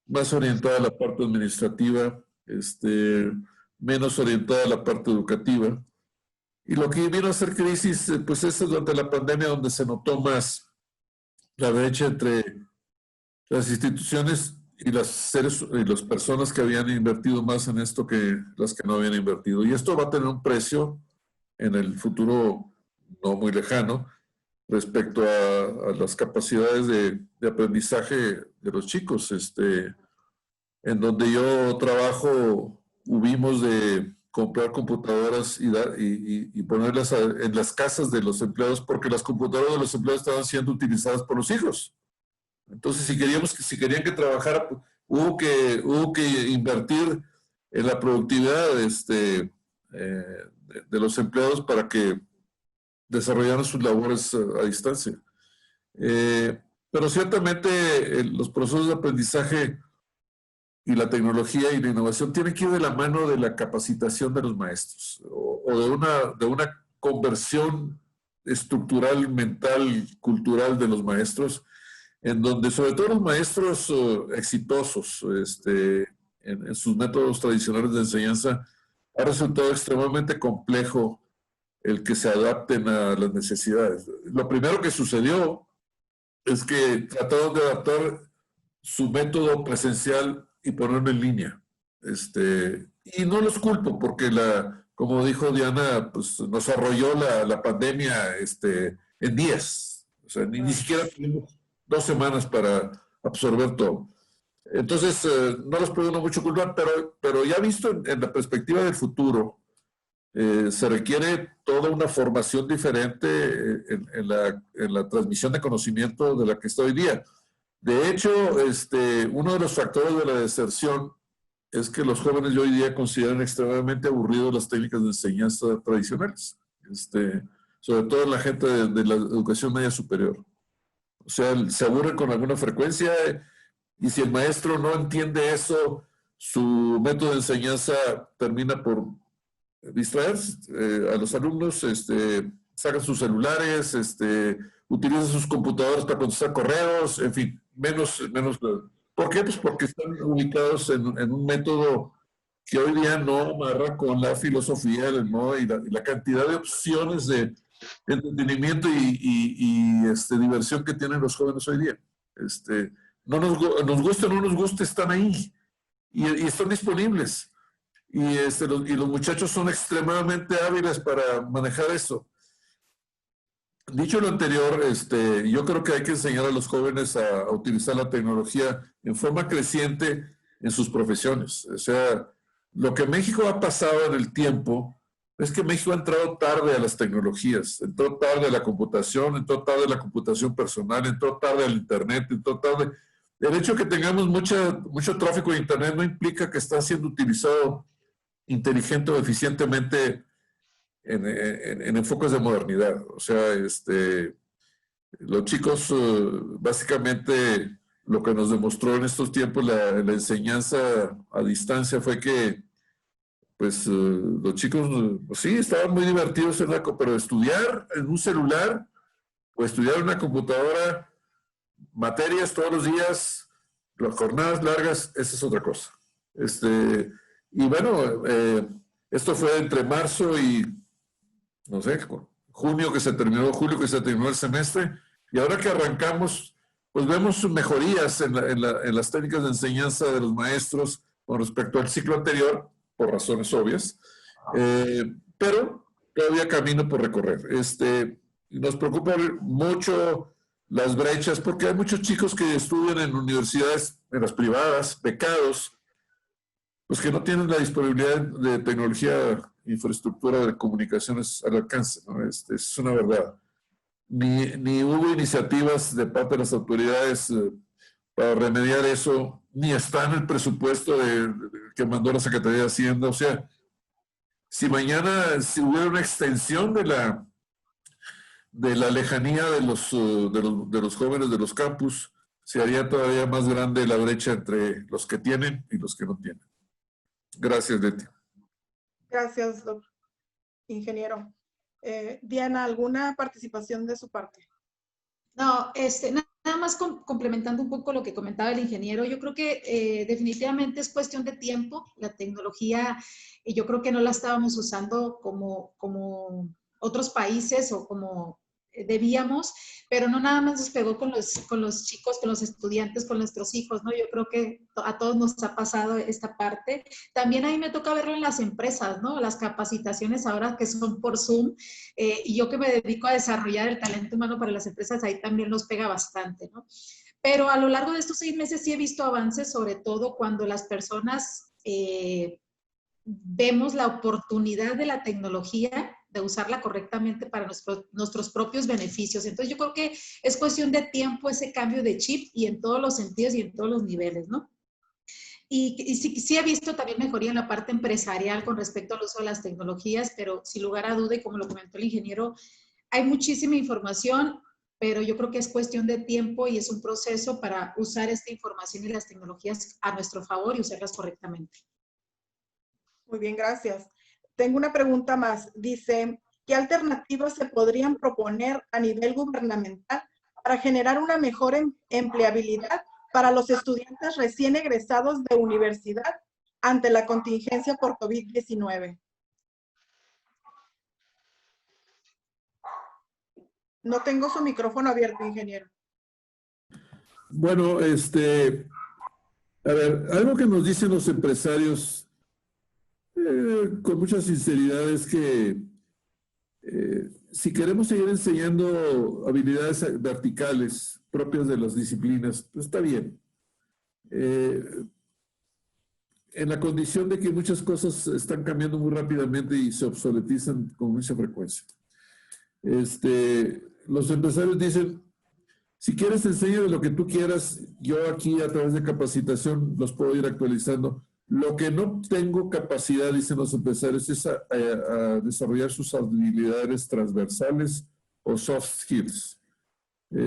más orientada a la parte administrativa, menos orientada a la parte educativa. Y lo que vino a ser crisis, pues es durante la pandemia donde se notó más la brecha entre las instituciones y las personas que habían invertido más en esto que las que no habían invertido. Y esto va a tener un precio en el futuro no muy lejano respecto a las capacidades de aprendizaje de los chicos. En donde yo trabajo, hubimos de comprar computadoras y ponerlas en las casas de los empleados, porque las computadoras de los empleados estaban siendo utilizadas por los hijos. Entonces, si querían que trabajara, pues, hubo que invertir en la productividad de los empleados para que desarrollaran sus labores a distancia. Pero ciertamente los procesos de aprendizaje y la tecnología y la innovación tienen que ir de la mano de la capacitación de los maestros o de una conversión estructural, mental, cultural de los maestros, en donde sobre todo los maestros exitosos en sus métodos tradicionales de enseñanza, ha resultado extremadamente complejo el que se adapten a las necesidades. Lo primero que sucedió es que trataron de adaptar su método presencial y ponerlo en línea. Y no los culpo porque, como dijo Diana, pues nos arrolló la pandemia en días. O sea, ni siquiera tuvimos 2 semanas para absorber todo. Entonces, no los puedo mucho culpar, pero ya visto en la perspectiva del futuro, se requiere toda una formación diferente en la transmisión de conocimiento de la que está hoy día. De hecho, uno de los factores de la deserción es que los jóvenes de hoy día consideran extremadamente aburridos las técnicas de enseñanza tradicionales, sobre todo en la gente de la educación media superior. O sea, se aburren con alguna frecuencia y si el maestro no entiende eso, su método de enseñanza termina por distraer a los alumnos, sacan sus celulares, utilizan sus computadoras para contestar correos, en fin, menos. ¿Por qué? Pues porque están ubicados en un método que hoy día no amarra con la filosofía, ¿no? y la cantidad de opciones de entretenimiento y diversión que tienen los jóvenes hoy día. Nos guste o no nos guste, están ahí y están disponibles. Y los muchachos son extremadamente hábiles para manejar eso. Dicho lo anterior, yo creo que hay que enseñar a los jóvenes a utilizar la tecnología en forma creciente en sus profesiones. O sea, lo que México ha pasado en el tiempo es que México ha entrado tarde a las tecnologías, entró tarde a la computación, entró tarde a la computación personal, entró tarde al Internet, entró tarde. El hecho de que tengamos mucho tráfico de Internet no implica que está siendo utilizado inteligente o eficientemente en enfoques de modernidad. O sea, los chicos, básicamente, lo que nos demostró en estos tiempos la enseñanza a distancia fue que, pues, los chicos, pues, sí, estaban muy divertidos pero estudiar en un celular o estudiar en una computadora, materias todos los días, las jornadas largas, esa es otra cosa. Y bueno, esto fue entre marzo y, no sé, julio que se terminó el semestre, y ahora que arrancamos, pues vemos mejorías en las técnicas de enseñanza de los maestros con respecto al ciclo anterior, por razones obvias, pero todavía camino por recorrer. Nos preocupan mucho las brechas, porque hay muchos chicos que estudian en universidades, en las privadas, becados, pues que no tienen la disponibilidad de tecnología, infraestructura de comunicaciones al alcance, ¿no? Es una verdad. Ni hubo iniciativas de parte de las autoridades para remediar eso, ni está en el presupuesto que mandó la Secretaría de Hacienda. O sea, si mañana hubiera una extensión de la lejanía de los jóvenes de los campus, se haría todavía más grande la brecha entre los que tienen y los que no tienen. Gracias, Leti. Gracias, doctor ingeniero. Diana, ¿alguna participación de su parte? No, nada más complementando un poco lo que comentaba el ingeniero, yo creo que definitivamente es cuestión de tiempo. La tecnología, yo creo que no la estábamos usando como otros países o como debíamos, pero no nada más nos pegó con los chicos, con los estudiantes, con nuestros hijos, ¿no? Yo creo que a todos nos ha pasado esta parte. También a mí me toca verlo en las empresas, ¿no? Las capacitaciones ahora que son por Zoom, y yo que me dedico a desarrollar el talento humano para las empresas, ahí también nos pega bastante, ¿no? Pero a lo largo de estos 6 meses sí he visto avances, sobre todo cuando las personas vemos la oportunidad de la tecnología, de usarla correctamente para nuestros propios beneficios. Entonces yo creo que es cuestión de tiempo ese cambio de chip y en todos los sentidos y en todos los niveles, ¿no? Y sí he visto también mejoría en la parte empresarial con respecto al uso de las tecnologías, pero sin lugar a duda, y como lo comentó el ingeniero, hay muchísima información, pero yo creo que es cuestión de tiempo y es un proceso para usar esta información y las tecnologías a nuestro favor y usarlas correctamente. Muy bien, gracias. Tengo una pregunta más. Dice, ¿qué alternativas se podrían proponer a nivel gubernamental para generar una mejor empleabilidad para los estudiantes recién egresados de universidad ante la contingencia por COVID-19? No tengo su micrófono abierto, ingeniero. Bueno, a ver, algo que nos dicen los empresarios con mucha sinceridad es que si queremos seguir enseñando habilidades verticales propias de las disciplinas, pues está bien. En la condición de que muchas cosas están cambiando muy rápidamente y se obsoletizan con mucha frecuencia. Los empresarios dicen, si quieres enséñame lo que tú quieras, yo aquí a través de capacitación los puedo ir actualizando. Lo que no tengo capacidad, dicen los empresarios, es a desarrollar sus habilidades transversales o soft skills. A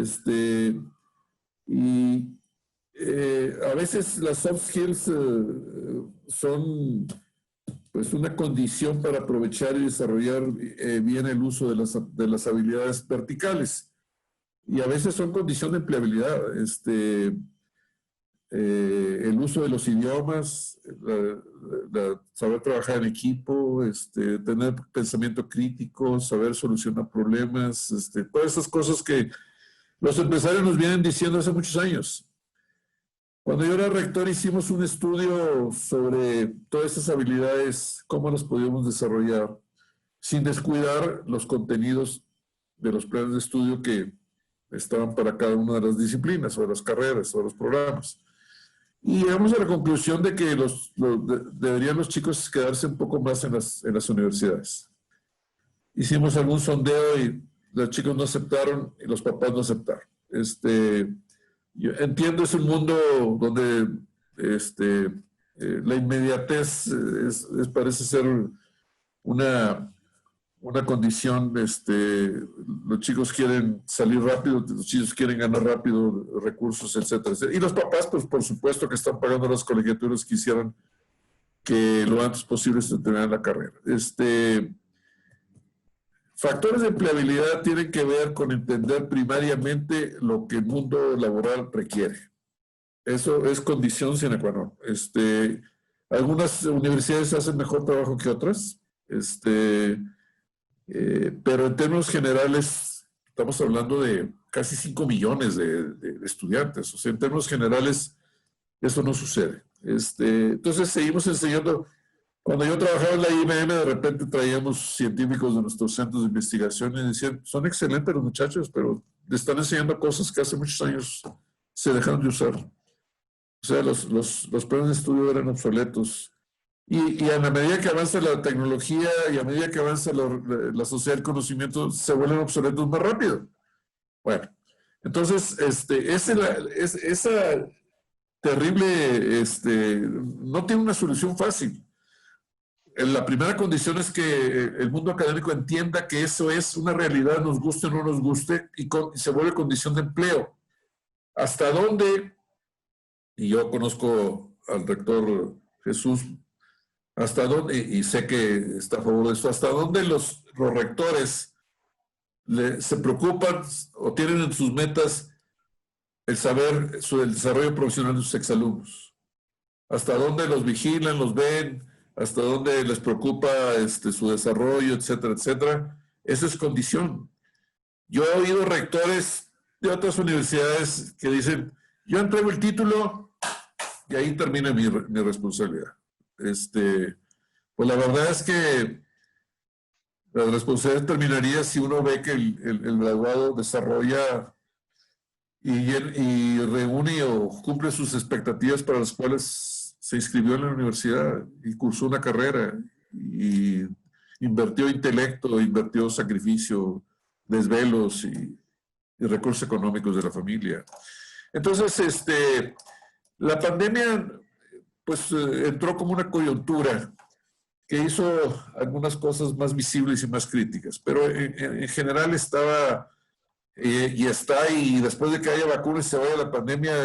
veces las soft skills son pues una condición para aprovechar y desarrollar bien el uso de las habilidades verticales. Y a veces son condición de empleabilidad. El uso de los idiomas, saber trabajar en equipo, tener pensamiento crítico, saber solucionar problemas, todas esas cosas que los empresarios nos vienen diciendo hace muchos años. Cuando yo era rector hicimos un estudio sobre todas esas habilidades, cómo las podíamos desarrollar, sin descuidar los contenidos de los planes de estudio que estaban para cada una de las disciplinas, o de las carreras, o de los programas. Y llegamos a la conclusión de que deberían los chicos quedarse un poco más en las universidades. Hicimos algún sondeo y los chicos no aceptaron y los papás no aceptaron. Yo entiendo, es un mundo donde la inmediatez parece ser una condición. Los chicos quieren salir rápido, los chicos quieren ganar rápido recursos, etcétera, etcétera. Y los papás, pues por supuesto que están pagando las colegiaturas, quisieran que lo antes posible se terminara la carrera. Factores de empleabilidad tienen que ver con entender primariamente lo que el mundo laboral requiere. Eso es condición sine qua non. Algunas universidades hacen mejor trabajo que otras, pero en términos generales estamos hablando de casi 5 millones de estudiantes. O sea, en términos generales eso no sucede. Entonces seguimos enseñando. Cuando yo trabajaba en la IBM, de repente traíamos científicos de nuestros centros de investigación y decían, son excelentes los muchachos, pero le están enseñando cosas que hace muchos años se dejaron de usar. O sea, los planes de estudio eran obsoletos. Y a la medida que avanza la tecnología y a medida que avanza la sociedad del conocimiento, se vuelven obsoletos más rápido. Bueno, entonces, esa terrible, no tiene una solución fácil. La primera condición es que el mundo académico entienda que eso es una realidad, nos guste o no nos guste, y se vuelve condición de empleo. ¿Hasta dónde? Y yo conozco al rector Jesús, hasta dónde, y sé que está a favor de eso, hasta dónde los rectores se preocupan o tienen en sus metas el saber sobre el desarrollo profesional de sus exalumnos. Hasta dónde los vigilan, los ven, hasta dónde les preocupa su desarrollo, etcétera, etcétera. Esa es condición. Yo he oído rectores de otras universidades que dicen, yo entrego el título y ahí termina mi responsabilidad. Pues la verdad es que la responsabilidad terminaría si uno ve que el graduado desarrolla y reúne o cumple sus expectativas para las cuales se inscribió en la universidad y cursó una carrera y invirtió intelecto, invirtió sacrificio, desvelos y recursos económicos de la familia. Entonces, la pandemia pues entró como una coyuntura que hizo algunas cosas más visibles y más críticas, pero en general estaba y está, y después de que haya vacunas y se vaya la pandemia,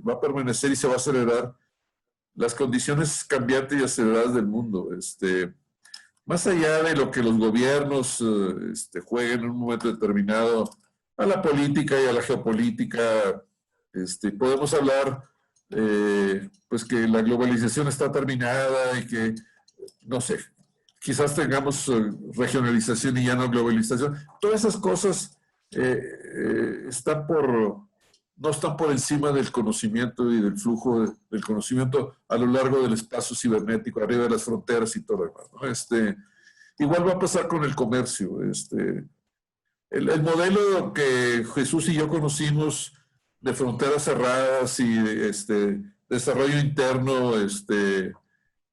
va a permanecer y se va a acelerar las condiciones cambiantes y aceleradas del mundo. Más allá de lo que los gobiernos jueguen en un momento determinado a la política y a la geopolítica, podemos hablar pues que la globalización está terminada y que, no sé, quizás tengamos regionalización y ya no globalización. Todas esas cosas no están por encima del conocimiento y del flujo del conocimiento a lo largo del espacio cibernético, arriba de las fronteras y todo lo demás, ¿no? Igual va a pasar con el comercio. El modelo que Jesús y yo conocimos de fronteras cerradas y desarrollo interno,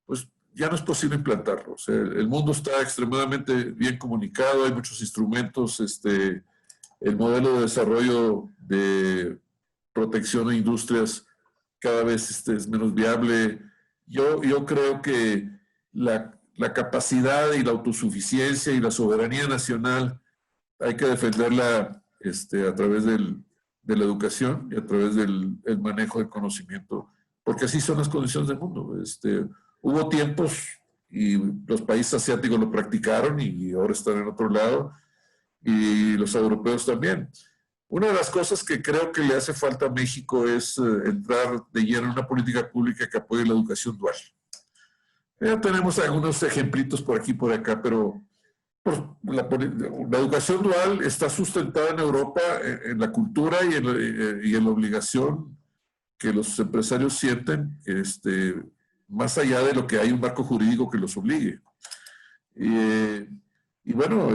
pues ya no es posible implantarlo. O sea, el mundo está extremadamente bien comunicado, hay muchos instrumentos, el modelo de desarrollo de protección a industrias cada vez es menos viable. Yo creo que la capacidad y la autosuficiencia y la soberanía nacional hay que defenderla a través de la educación y a través del manejo del conocimiento, porque así son las condiciones del mundo. Hubo tiempos y los países asiáticos lo practicaron y ahora están en otro lado, y los europeos también. Una de las cosas que creo que le hace falta a México es entrar de lleno en una política pública que apoye la educación dual. Ya tenemos algunos ejemplitos por aquí y por acá, pero la educación dual está sustentada en Europa en la cultura y en la obligación que los empresarios sienten, más allá de lo que hay un marco jurídico que los obligue. Y bueno,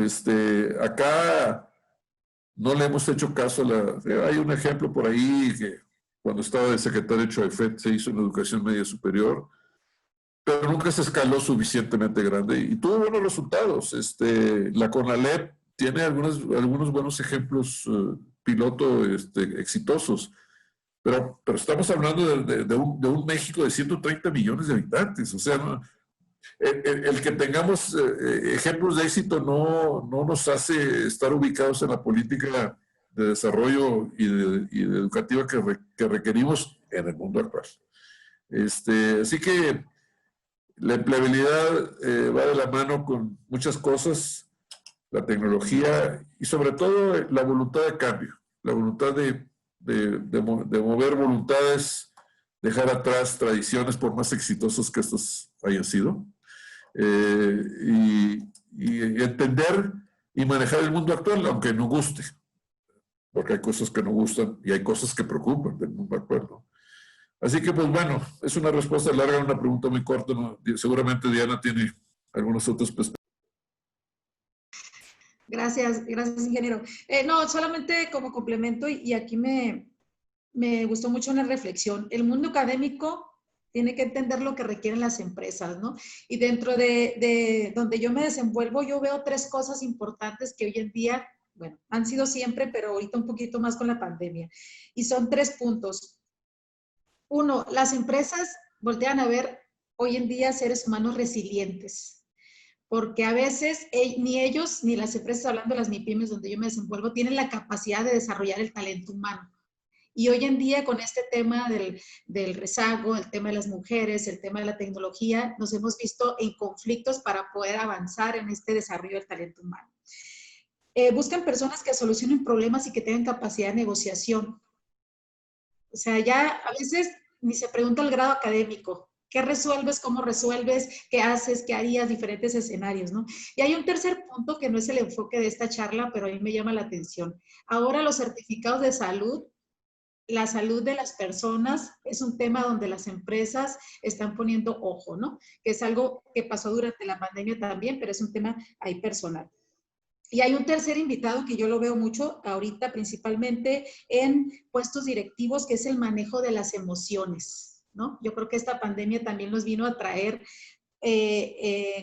acá no le hemos hecho caso hay un ejemplo por ahí que cuando estaba de secretario de Choefet se hizo en educación media superior, pero nunca se escaló suficientemente grande y tuvo buenos resultados. La CONALEP tiene algunos buenos ejemplos piloto exitosos, pero estamos hablando de un México de 130 millones de habitantes. O sea, ¿no? El que tengamos ejemplos de éxito no nos hace estar ubicados en la política de desarrollo y de educativa que requerimos en el mundo actual. Así que la empleabilidad va de la mano con muchas cosas, la tecnología y sobre todo la voluntad de cambio, la voluntad de mover voluntades, dejar atrás tradiciones por más exitosos que estos hayan sido, y entender y manejar el mundo actual, aunque no guste, porque hay cosas que no gustan y hay cosas que preocupan del mundo actual, ¿no? Así que, pues bueno, es una respuesta larga a una pregunta muy corta, ¿no? Seguramente Diana tiene algunas otras perspectivas. Gracias, ingeniero. No, solamente como complemento, y aquí me gustó mucho una reflexión. El mundo académico tiene que entender lo que requieren las empresas, ¿no? Y dentro de donde yo me desenvuelvo, yo veo tres cosas importantes que hoy en día, bueno, han sido siempre, pero ahorita un poquito más con la pandemia. Y son tres puntos. Uno, las empresas voltean a ver hoy en día seres humanos resilientes, porque a veces ni ellos, ni las empresas, hablando de las MIPYMES donde yo me desenvuelvo, tienen la capacidad de desarrollar el talento humano. Y hoy en día con este tema del rezago, el tema de las mujeres, el tema de la tecnología, nos hemos visto en conflictos para poder avanzar en este desarrollo del talento humano. Buscan personas que solucionen problemas y que tengan capacidad de negociación. O sea, ya a veces ni se pregunta el grado académico. ¿Qué resuelves? ¿Cómo resuelves? ¿Qué haces? ¿Qué harías? Diferentes escenarios, ¿no? Y hay un tercer punto que no es el enfoque de esta charla, pero a mí me llama la atención. Ahora los certificados de salud, la salud de las personas es un tema donde las empresas están poniendo ojo, ¿no? Que es algo que pasó durante la pandemia también, pero es un tema ahí personal. Y hay un tercer invitado que yo lo veo mucho ahorita, principalmente en puestos directivos, que es el manejo de las emociones. ¿no? Yo creo que esta pandemia también nos vino a traer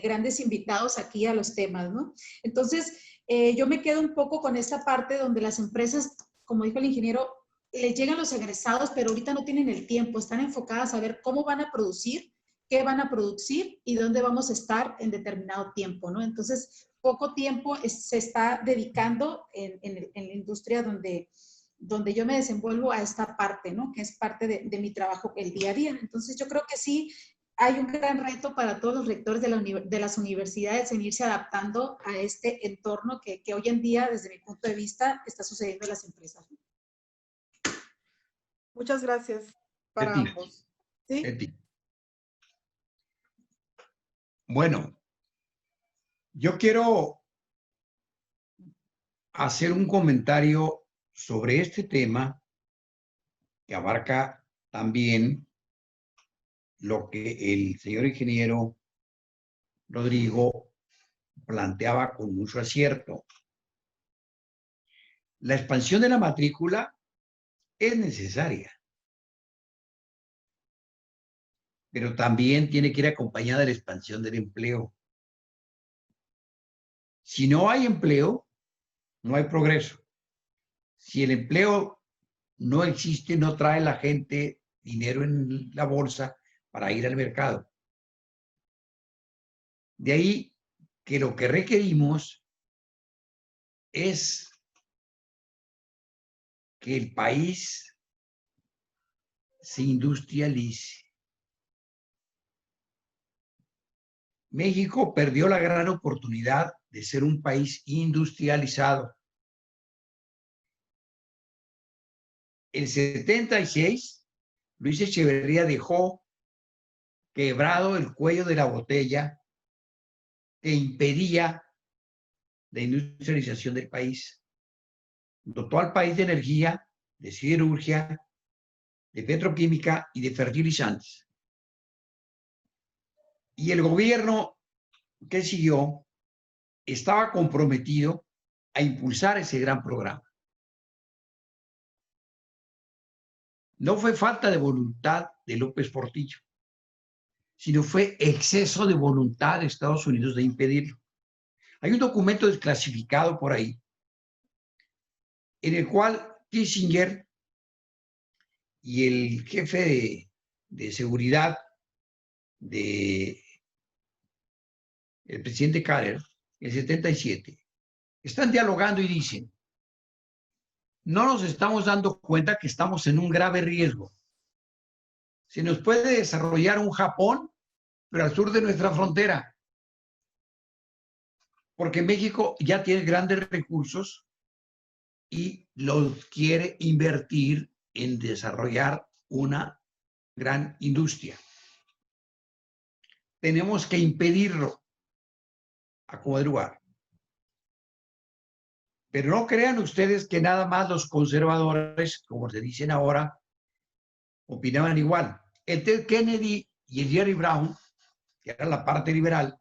grandes invitados aquí a los temas, ¿no? Entonces, yo me quedo un poco con esta parte donde las empresas, como dijo el ingeniero, les llegan los egresados, pero ahorita no tienen el tiempo, están enfocadas a ver cómo van a producir, qué van a producir y dónde vamos a estar en determinado tiempo, ¿no? Entonces, poco tiempo se está dedicando en la industria donde yo me desenvuelvo a esta parte, ¿no? Que es parte de mi trabajo el día a día. Entonces, yo creo que sí, hay un gran reto para todos los rectores de las universidades en irse adaptando a este entorno que hoy en día, desde mi punto de vista, está sucediendo en las empresas. Muchas gracias para Betty, ambos. ¿Sí? Betty. Bueno, yo quiero hacer un comentario sobre este tema que abarca también lo que el señor ingeniero Rodrigo planteaba con mucho acierto. La expansión de la matrícula es necesaria, pero también tiene que ir acompañada de la expansión del empleo. Si no hay empleo, no hay progreso. Si el empleo no existe, no trae la gente dinero en la bolsa para ir al mercado. De ahí que lo que requerimos es que el país se industrialice. México perdió la gran oportunidad de ser un país industrializado. En 76, Luis Echeverría dejó quebrado el cuello de la botella que impedía la industrialización del país. Dotó al país de energía, de siderurgia, de petroquímica y de fertilizantes. Y el gobierno que siguió estaba comprometido a impulsar ese gran programa. No fue falta de voluntad de López Portillo, sino fue exceso de voluntad de Estados Unidos de impedirlo. Hay un documento desclasificado por ahí, en el cual Kissinger y el jefe de seguridad del presidente Carter, en el 77, están dialogando y dicen, no nos estamos dando cuenta que estamos en un grave riesgo. Se nos puede desarrollar un Japón, pero al sur de nuestra frontera, porque México ya tiene grandes recursos y los quiere invertir en desarrollar una gran industria. Tenemos que impedirlo a como de lugar. Pero no crean ustedes que nada más los conservadores, como se dicen ahora, opinaban igual. El Ted Kennedy y el Jerry Brown, que era la parte liberal,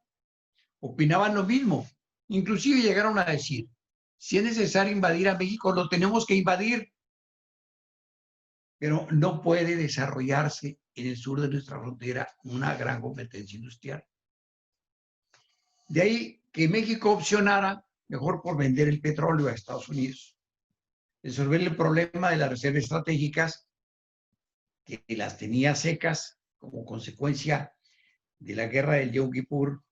opinaban lo mismo. Inclusive llegaron a decir, si es necesario invadir a México, lo tenemos que invadir, pero no puede desarrollarse en el sur de nuestra frontera una gran competencia industrial. De ahí que México opcionara mejor por vender el petróleo a Estados Unidos, resolver el problema de las reservas estratégicas, que las tenía secas como consecuencia de la guerra del Yom Kippur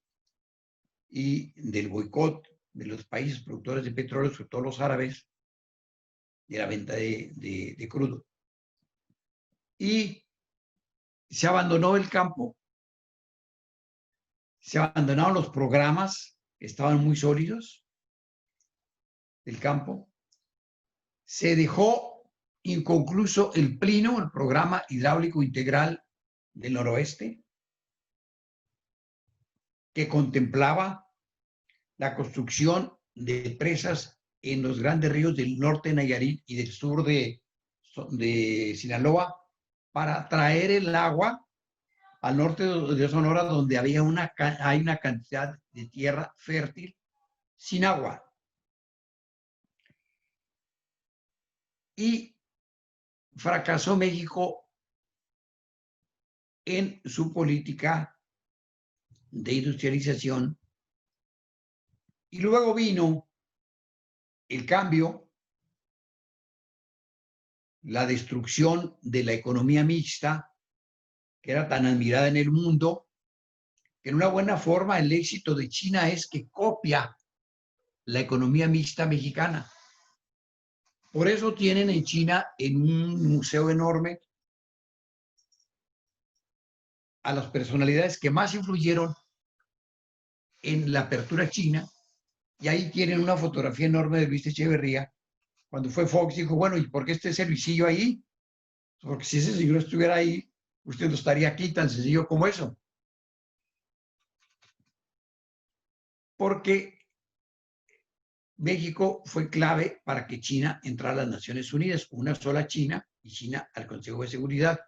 y del boicot de los países productores de petróleo, sobre todo los árabes, de la venta de crudo. Y se abandonó el campo, se abandonaron los programas que estaban muy sólidos del campo, se dejó inconcluso el PLINO, el Programa Hidráulico Integral del Noroeste, que contemplaba la construcción de presas en los grandes ríos del norte de Nayarit y del sur de Sinaloa para traer el agua al norte de Sonora, donde hay una cantidad de tierra fértil sin agua. Y fracasó México en su política de industrialización. Y luego vino el cambio, la destrucción de la economía mixta, que era tan admirada en el mundo, que en una buena forma el éxito de China es que copia la economía mixta mexicana. Por eso tienen en China, en un museo enorme, a las personalidades que más influyeron en la apertura china, y ahí tienen una fotografía enorme de Luis Echeverría. Cuando fue Fox, dijo, bueno, ¿y por qué este servicillo ahí? Porque si ese señor estuviera ahí, usted no estaría aquí, tan sencillo como eso. Porque México fue clave para que China entrara a las Naciones Unidas, una sola China y China al Consejo de Seguridad.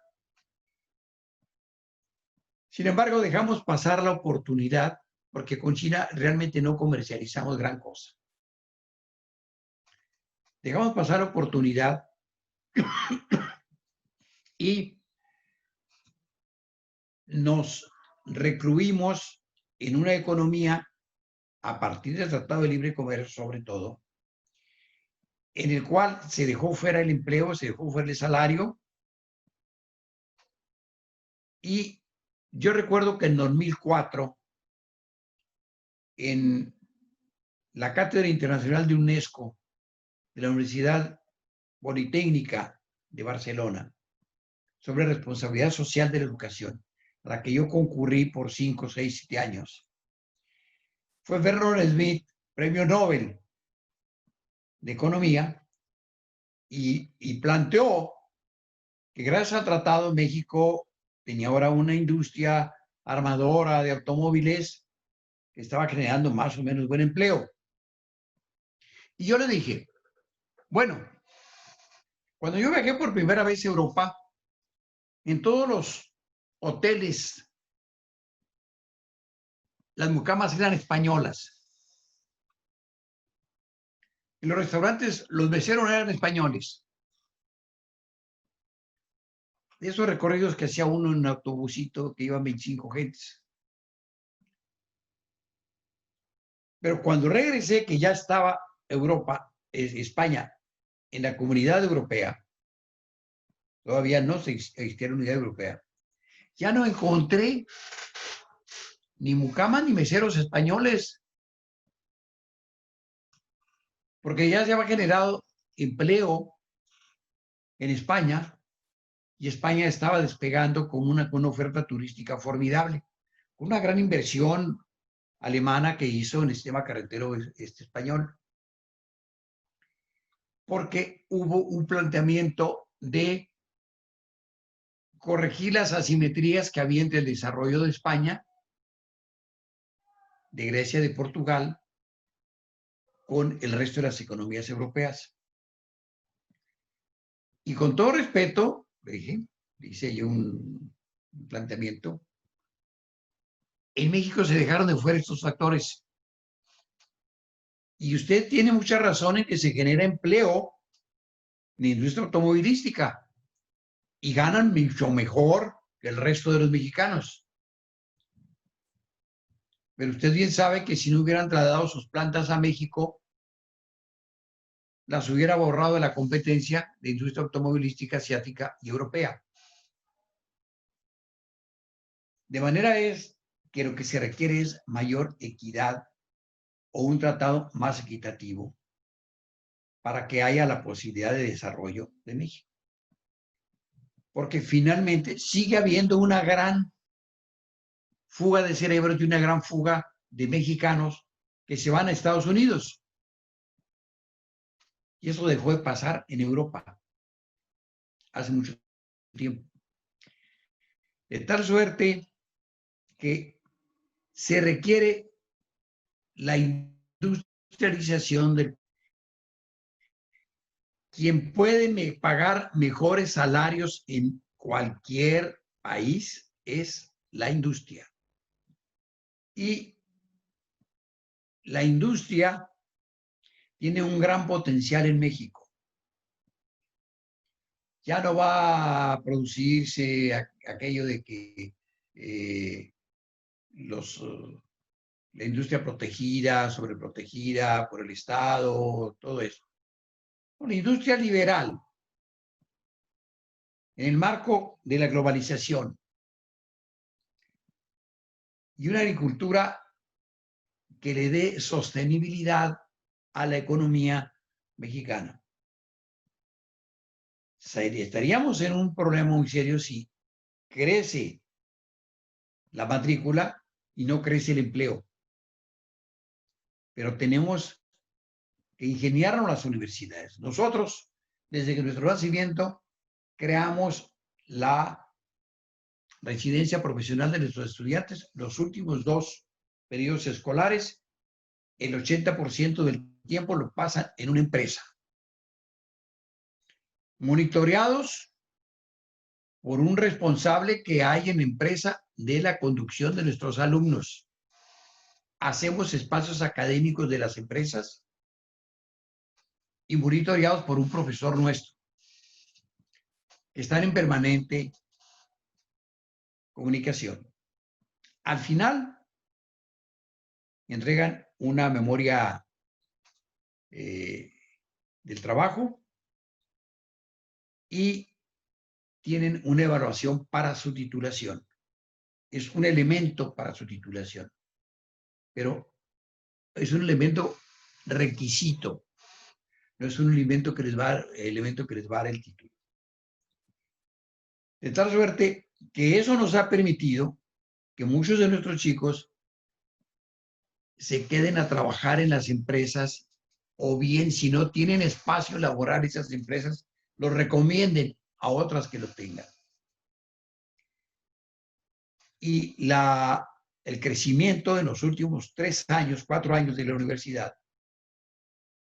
Sin embargo, dejamos pasar la oportunidad porque con China realmente no comercializamos gran cosa. Dejamos pasar la oportunidad y nos recluimos en una economía a partir del Tratado de Libre Comercio, sobre todo, en el cual se dejó fuera el empleo, se dejó fuera el salario. Y yo recuerdo que en 2004, en la Cátedra Internacional de UNESCO de la Universidad Politécnica de Barcelona, sobre responsabilidad social de la educación, a la que yo concurrí por 5, 6, 7 años, fue Vernon Smith, premio Nobel de Economía, y planteó que gracias al tratado México tenía ahora una industria armadora de automóviles que estaba generando más o menos buen empleo. Y yo le dije, bueno, cuando yo viajé por primera vez a Europa, en todos los hoteles, las mucamas eran españolas. En los restaurantes, los meseros eran españoles. De esos recorridos que hacía uno en un autobusito que iban 25 gentes. Pero cuando regresé, que ya estaba Europa, España, en la Comunidad Europea, todavía no existía la Unidad Europea, ya no encontré ni mucamas ni meseros españoles, porque ya se había generado empleo en España y España estaba despegando con una oferta turística formidable, con una gran inversión alemana que hizo en el sistema carretero español, porque hubo un planteamiento de corregir las asimetrías que había entre el desarrollo de España, de Grecia, de Portugal, con el resto de las economías europeas. Y con todo respeto, le dije, hice yo un planteamiento, en México se dejaron de fuera estos factores. Y usted tiene mucha razón en que se genera empleo en la industria automovilística y ganan mucho mejor que el resto de los mexicanos. Pero usted bien sabe que si no hubieran trasladado sus plantas a México, las hubiera borrado de la competencia de industria automovilística asiática y europea. De manera es que lo que se requiere es mayor equidad o un tratado más equitativo para que haya la posibilidad de desarrollo de México. Porque finalmente sigue habiendo una gran fuga de cerebros y una gran fuga de mexicanos que se van a Estados Unidos. Y eso dejó de pasar en Europa hace mucho tiempo. De tal suerte que se requiere la industrialización de quien puede pagar mejores salarios en cualquier país es la industria. Y la industria tiene un gran potencial en México. ya no va a producirse aquello de que la industria protegida, sobreprotegida por el Estado, todo eso. Una industria liberal en el marco de la globalización y una agricultura que le dé sostenibilidad a la economía mexicana. Estaríamos en un problema muy serio si crece la matrícula y no crece el empleo. Pero tenemos que ingeniarnos las universidades. Nosotros, desde que nuestro nacimiento, creamos la residencia profesional de nuestros estudiantes. Los últimos 2 periodos escolares, el 80% del tiempo lo pasan en una empresa. Monitoreados por un responsable que hay en la empresa de la conducción de nuestros alumnos. Hacemos espacios académicos de las empresas y monitoreados por un profesor nuestro, que están en permanente comunicación. Al final, entregan una memoria del trabajo y tienen una evaluación para su titulación. Es un elemento para su titulación, pero es un elemento requisito, no es un elemento que les va a dar el título. De tal suerte que eso nos ha permitido que muchos de nuestros chicos se queden a trabajar en las empresas, o bien si no tienen espacio laboral esas empresas, los recomienden a otras que lo tengan. Y el crecimiento en los últimos 3 años, 4 años de la universidad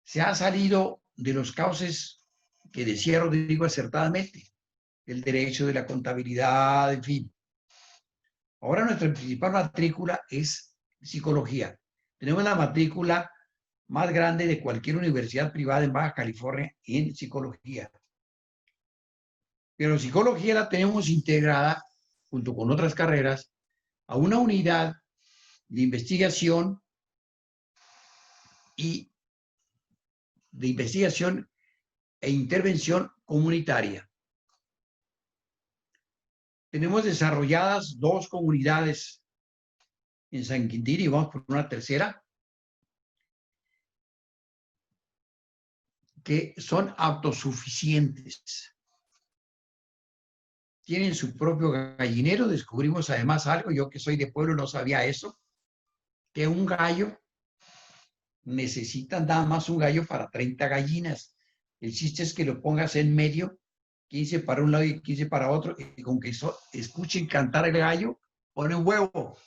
se ha salido de los cauces que decía Rodrigo acertadamente, el derecho, de la contabilidad, en fin. Ahora nuestra principal matrícula es psicología. Tenemos la matrícula más grande de cualquier universidad privada en Baja California en psicología. Pero psicología la tenemos integrada, junto con otras carreras, a una unidad de investigación e intervención comunitaria. Tenemos desarrolladas 2 comunidades en San Quintín y vamos por una tercera, que son autosuficientes. Tienen su propio gallinero. Descubrimos además algo, yo que soy de pueblo no sabía eso, que un gallo necesita nada más un gallo para 30 gallinas. El chiste es que lo pongas en medio, 15 para un lado y 15 para otro, y con que escuchen cantar el gallo, pone un huevo.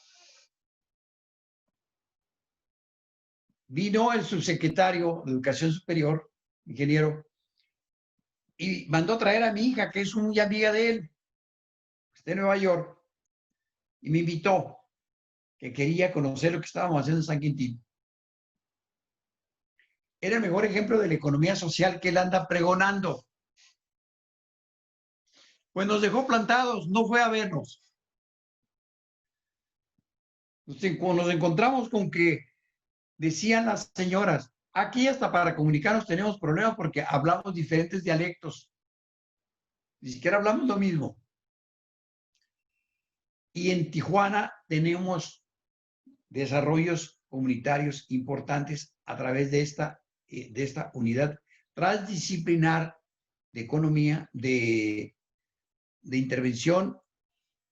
Vino el subsecretario de Educación Superior, ingeniero, y mandó a traer a mi hija, que es muy amiga de él, de Nueva York, y me invitó, que quería conocer lo que estábamos haciendo en San Quintín. Era el mejor ejemplo de la economía social que él anda pregonando. Pues nos dejó plantados, no fue a vernos. Nos encontramos con que decían las señoras, aquí hasta para comunicarnos tenemos problemas porque hablamos diferentes dialectos. Ni siquiera hablamos lo mismo. Y en Tijuana tenemos desarrollos comunitarios importantes a través de esta unidad transdisciplinar de economía, de intervención,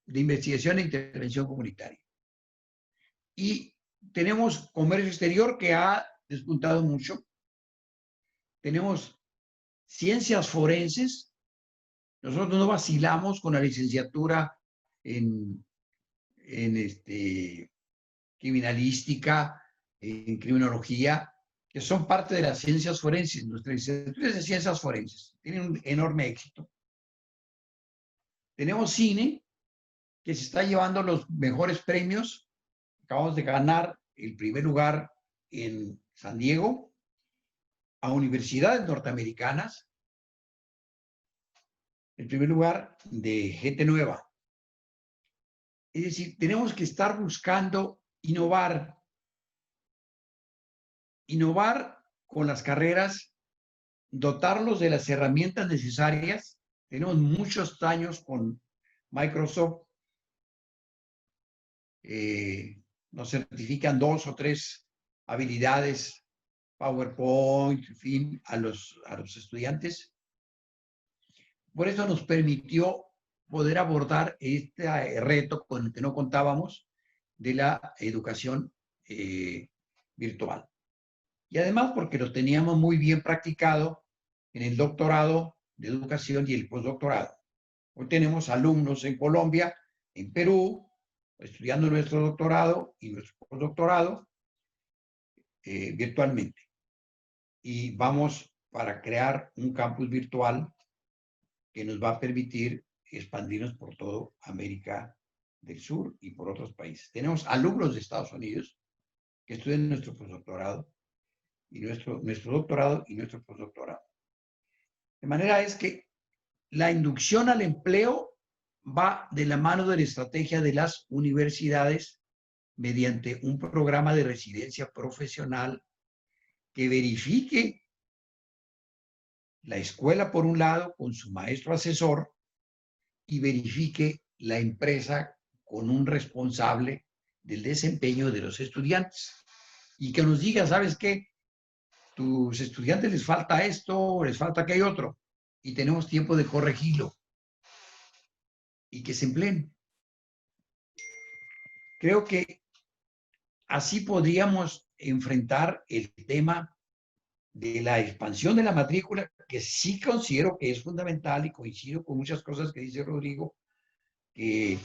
de investigación e intervención comunitaria. Y tenemos comercio exterior que ha despuntado mucho. Tenemos ciencias forenses. Nosotros no vacilamos con la licenciatura en criminalística, en criminología, que son parte de las ciencias forenses. Nuestras licenciaturas de ciencias forenses tienen un enorme éxito. Tenemos cine, que se está llevando los mejores premios. Acabamos de ganar el primer lugar en San Diego a universidades norteamericanas. En primer lugar, de gente nueva. Es decir, tenemos que estar buscando innovar. Innovar con las carreras, dotarlos de las herramientas necesarias. Tenemos muchos años con Microsoft. Nos certifican 2 o 3 habilidades, PowerPoint, en fin, a los estudiantes. Por eso nos permitió poder abordar este reto con el que no contábamos de la educación virtual. Y además porque lo teníamos muy bien practicado en el doctorado de educación y el postdoctorado. Hoy tenemos alumnos en Colombia, en Perú, estudiando nuestro doctorado y nuestro postdoctorado virtualmente. Y vamos para crear un campus virtual que nos va a permitir expandirnos por toda América del Sur y por otros países. Tenemos alumnos de Estados Unidos que estudian nuestro postdoctorado y nuestro doctorado y nuestro postdoctorado. De manera es que la inducción al empleo va de la mano de la estrategia de las universidades mediante un programa de residencia profesional que verifique la escuela por un lado con su maestro asesor y verifique la empresa con un responsable del desempeño de los estudiantes y que nos diga, ¿sabes qué? Tus estudiantes les falta esto, les falta aquello otro y tenemos tiempo de corregirlo y que se empleen. Creo que así podríamos enfrentar el tema de la expansión de la matrícula, que sí considero que es fundamental y coincido con muchas cosas que dice Rodrigo, que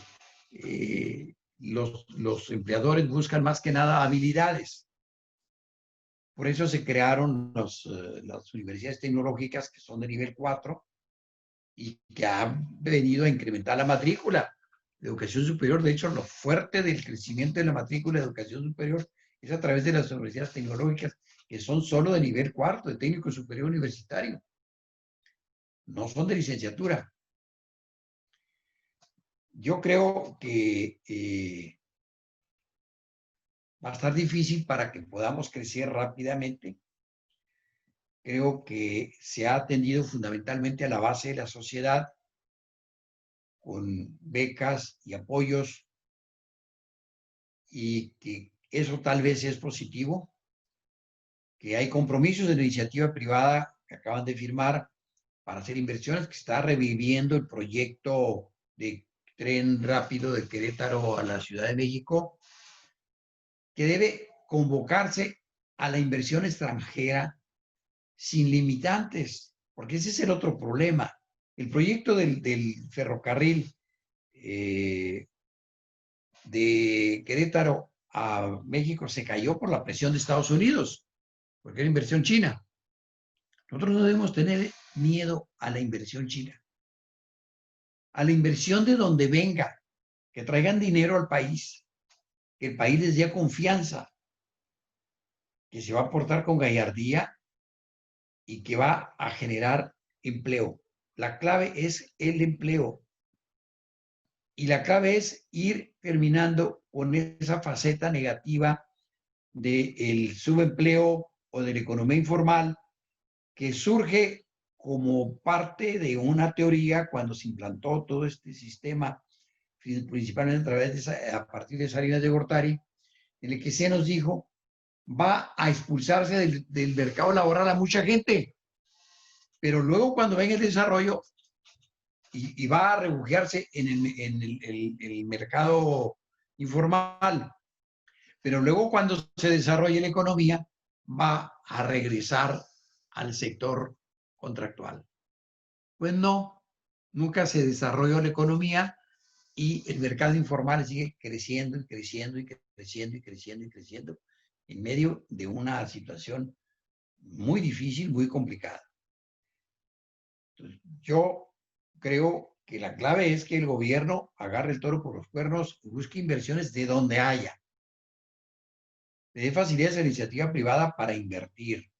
los empleadores buscan más que nada habilidades. Por eso se crearon las universidades tecnológicas que son de nivel 4 y que han venido a incrementar la matrícula de educación superior. De hecho, lo fuerte del crecimiento de la matrícula de educación superior es a través de las universidades tecnológicas que son solo de nivel 4, de técnico superior universitario. No son de licenciatura. Yo creo que va a estar difícil para que podamos crecer rápidamente. Creo que se ha atendido fundamentalmente a la base de la sociedad con becas y apoyos y que eso tal vez es positivo, que hay compromisos de la iniciativa privada que acaban de firmar para hacer inversiones, que está reviviendo el proyecto de tren rápido de Querétaro a la Ciudad de México, que debe convocarse a la inversión extranjera sin limitantes, porque ese es el otro problema. El proyecto del ferrocarril de Querétaro a México se cayó por la presión de Estados Unidos, porque era inversión china. Nosotros no debemos tener miedo a la inversión china, a la inversión de donde venga, que traigan dinero al país, que el país les dé confianza, que se va a portar con gallardía y que va a generar empleo. La clave es el empleo. Y la clave es ir terminando con esa faceta negativa del subempleo o de la economía informal que surge como parte de una teoría cuando se implantó todo este sistema, principalmente a partir de Salinas de Gortari, en el que se nos dijo, va a expulsarse del mercado laboral a mucha gente, pero luego cuando venga el desarrollo y va a refugiarse en el mercado informal, pero luego cuando se desarrolle la economía va a regresar al sector contractual. Pues no, nunca se desarrolló la economía y el mercado informal sigue creciendo y creciendo y creciendo y creciendo y creciendo en medio de una situación muy difícil, muy complicada. Entonces, yo creo que la clave es que el gobierno agarre el toro por los cuernos y busque inversiones de donde haya. Le dé facilidades a la iniciativa privada para invertir.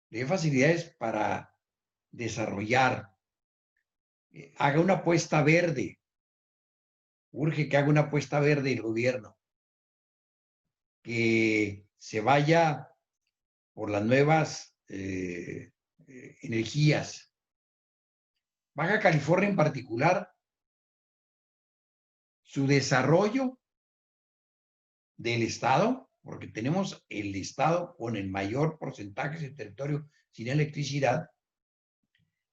Le dé facilidades para desarrollar. haga una apuesta verde. Urge que haga una apuesta verde el gobierno. Que se vaya por las nuevas energías. Baja California en particular, su desarrollo del estado, porque tenemos el estado con el mayor porcentaje de territorio sin electricidad,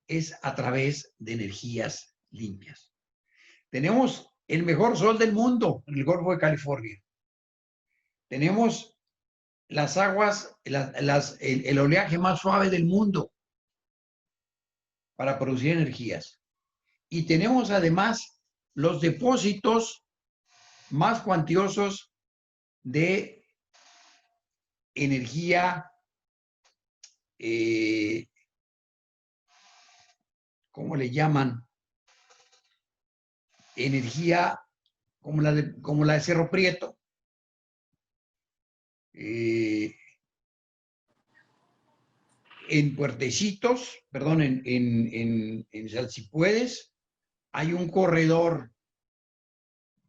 es a través de energías limpias. Tenemos el mejor sol del mundo en el Golfo de California. Tenemos las aguas, el oleaje más suave del mundo para producir energías. Y tenemos además los depósitos más cuantiosos de energía, ¿cómo le llaman? Energía como la de Cerro Prieto. En Puertecitos, perdón, en Salsipuedes, hay un corredor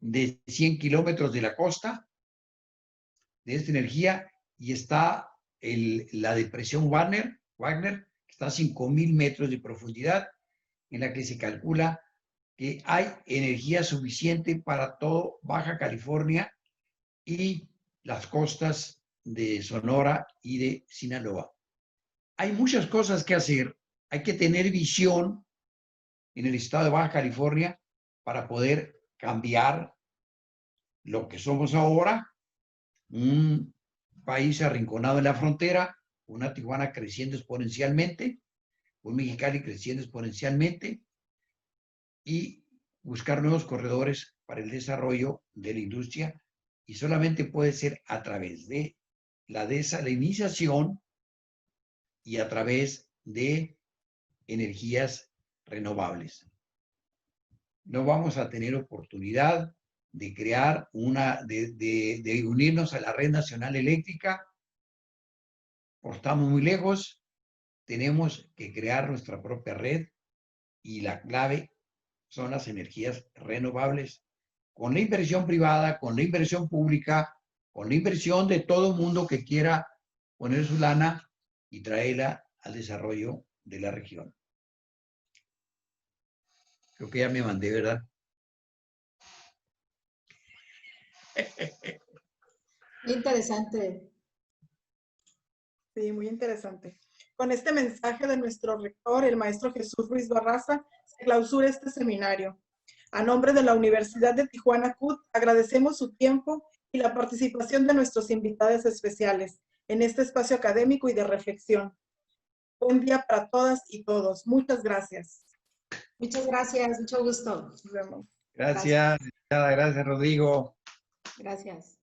de 100 kilómetros de la costa de esta energía y está la depresión Wagner, que está a 5,000 metros de profundidad, en la que se calcula que hay energía suficiente para todo Baja California y las costas de Sonora y de Sinaloa. Hay muchas cosas que hacer. Hay que tener visión en el estado de Baja California para poder cambiar lo que somos ahora, un país arrinconado en la frontera, una Tijuana creciendo exponencialmente, un Mexicali creciendo exponencialmente, y buscar nuevos corredores para el desarrollo de la industria, y solamente puede ser a través de la desalinización y a través de energías renovables. No vamos a tener oportunidad de crear de unirnos a la Red Nacional Eléctrica, porque estamos muy lejos. Tenemos que crear nuestra propia red y la clave son las energías renovables, con la inversión privada, con la inversión pública, con la inversión de todo mundo que quiera poner su lana y traerla al desarrollo de la región. Creo que ya me mandé, ¿verdad? Interesante. Sí, muy interesante. Con este mensaje de nuestro rector, el maestro Jesús Ruiz Barraza, se clausura este seminario. A nombre de la Universidad de Tijuana CUT, agradecemos su tiempo y la participación de nuestros invitados especiales en este espacio académico y de reflexión. Buen día para todas y todos. Muchas gracias. Muchas gracias, mucho gusto. Nos vemos. Gracias, gracias Rodrigo. Gracias.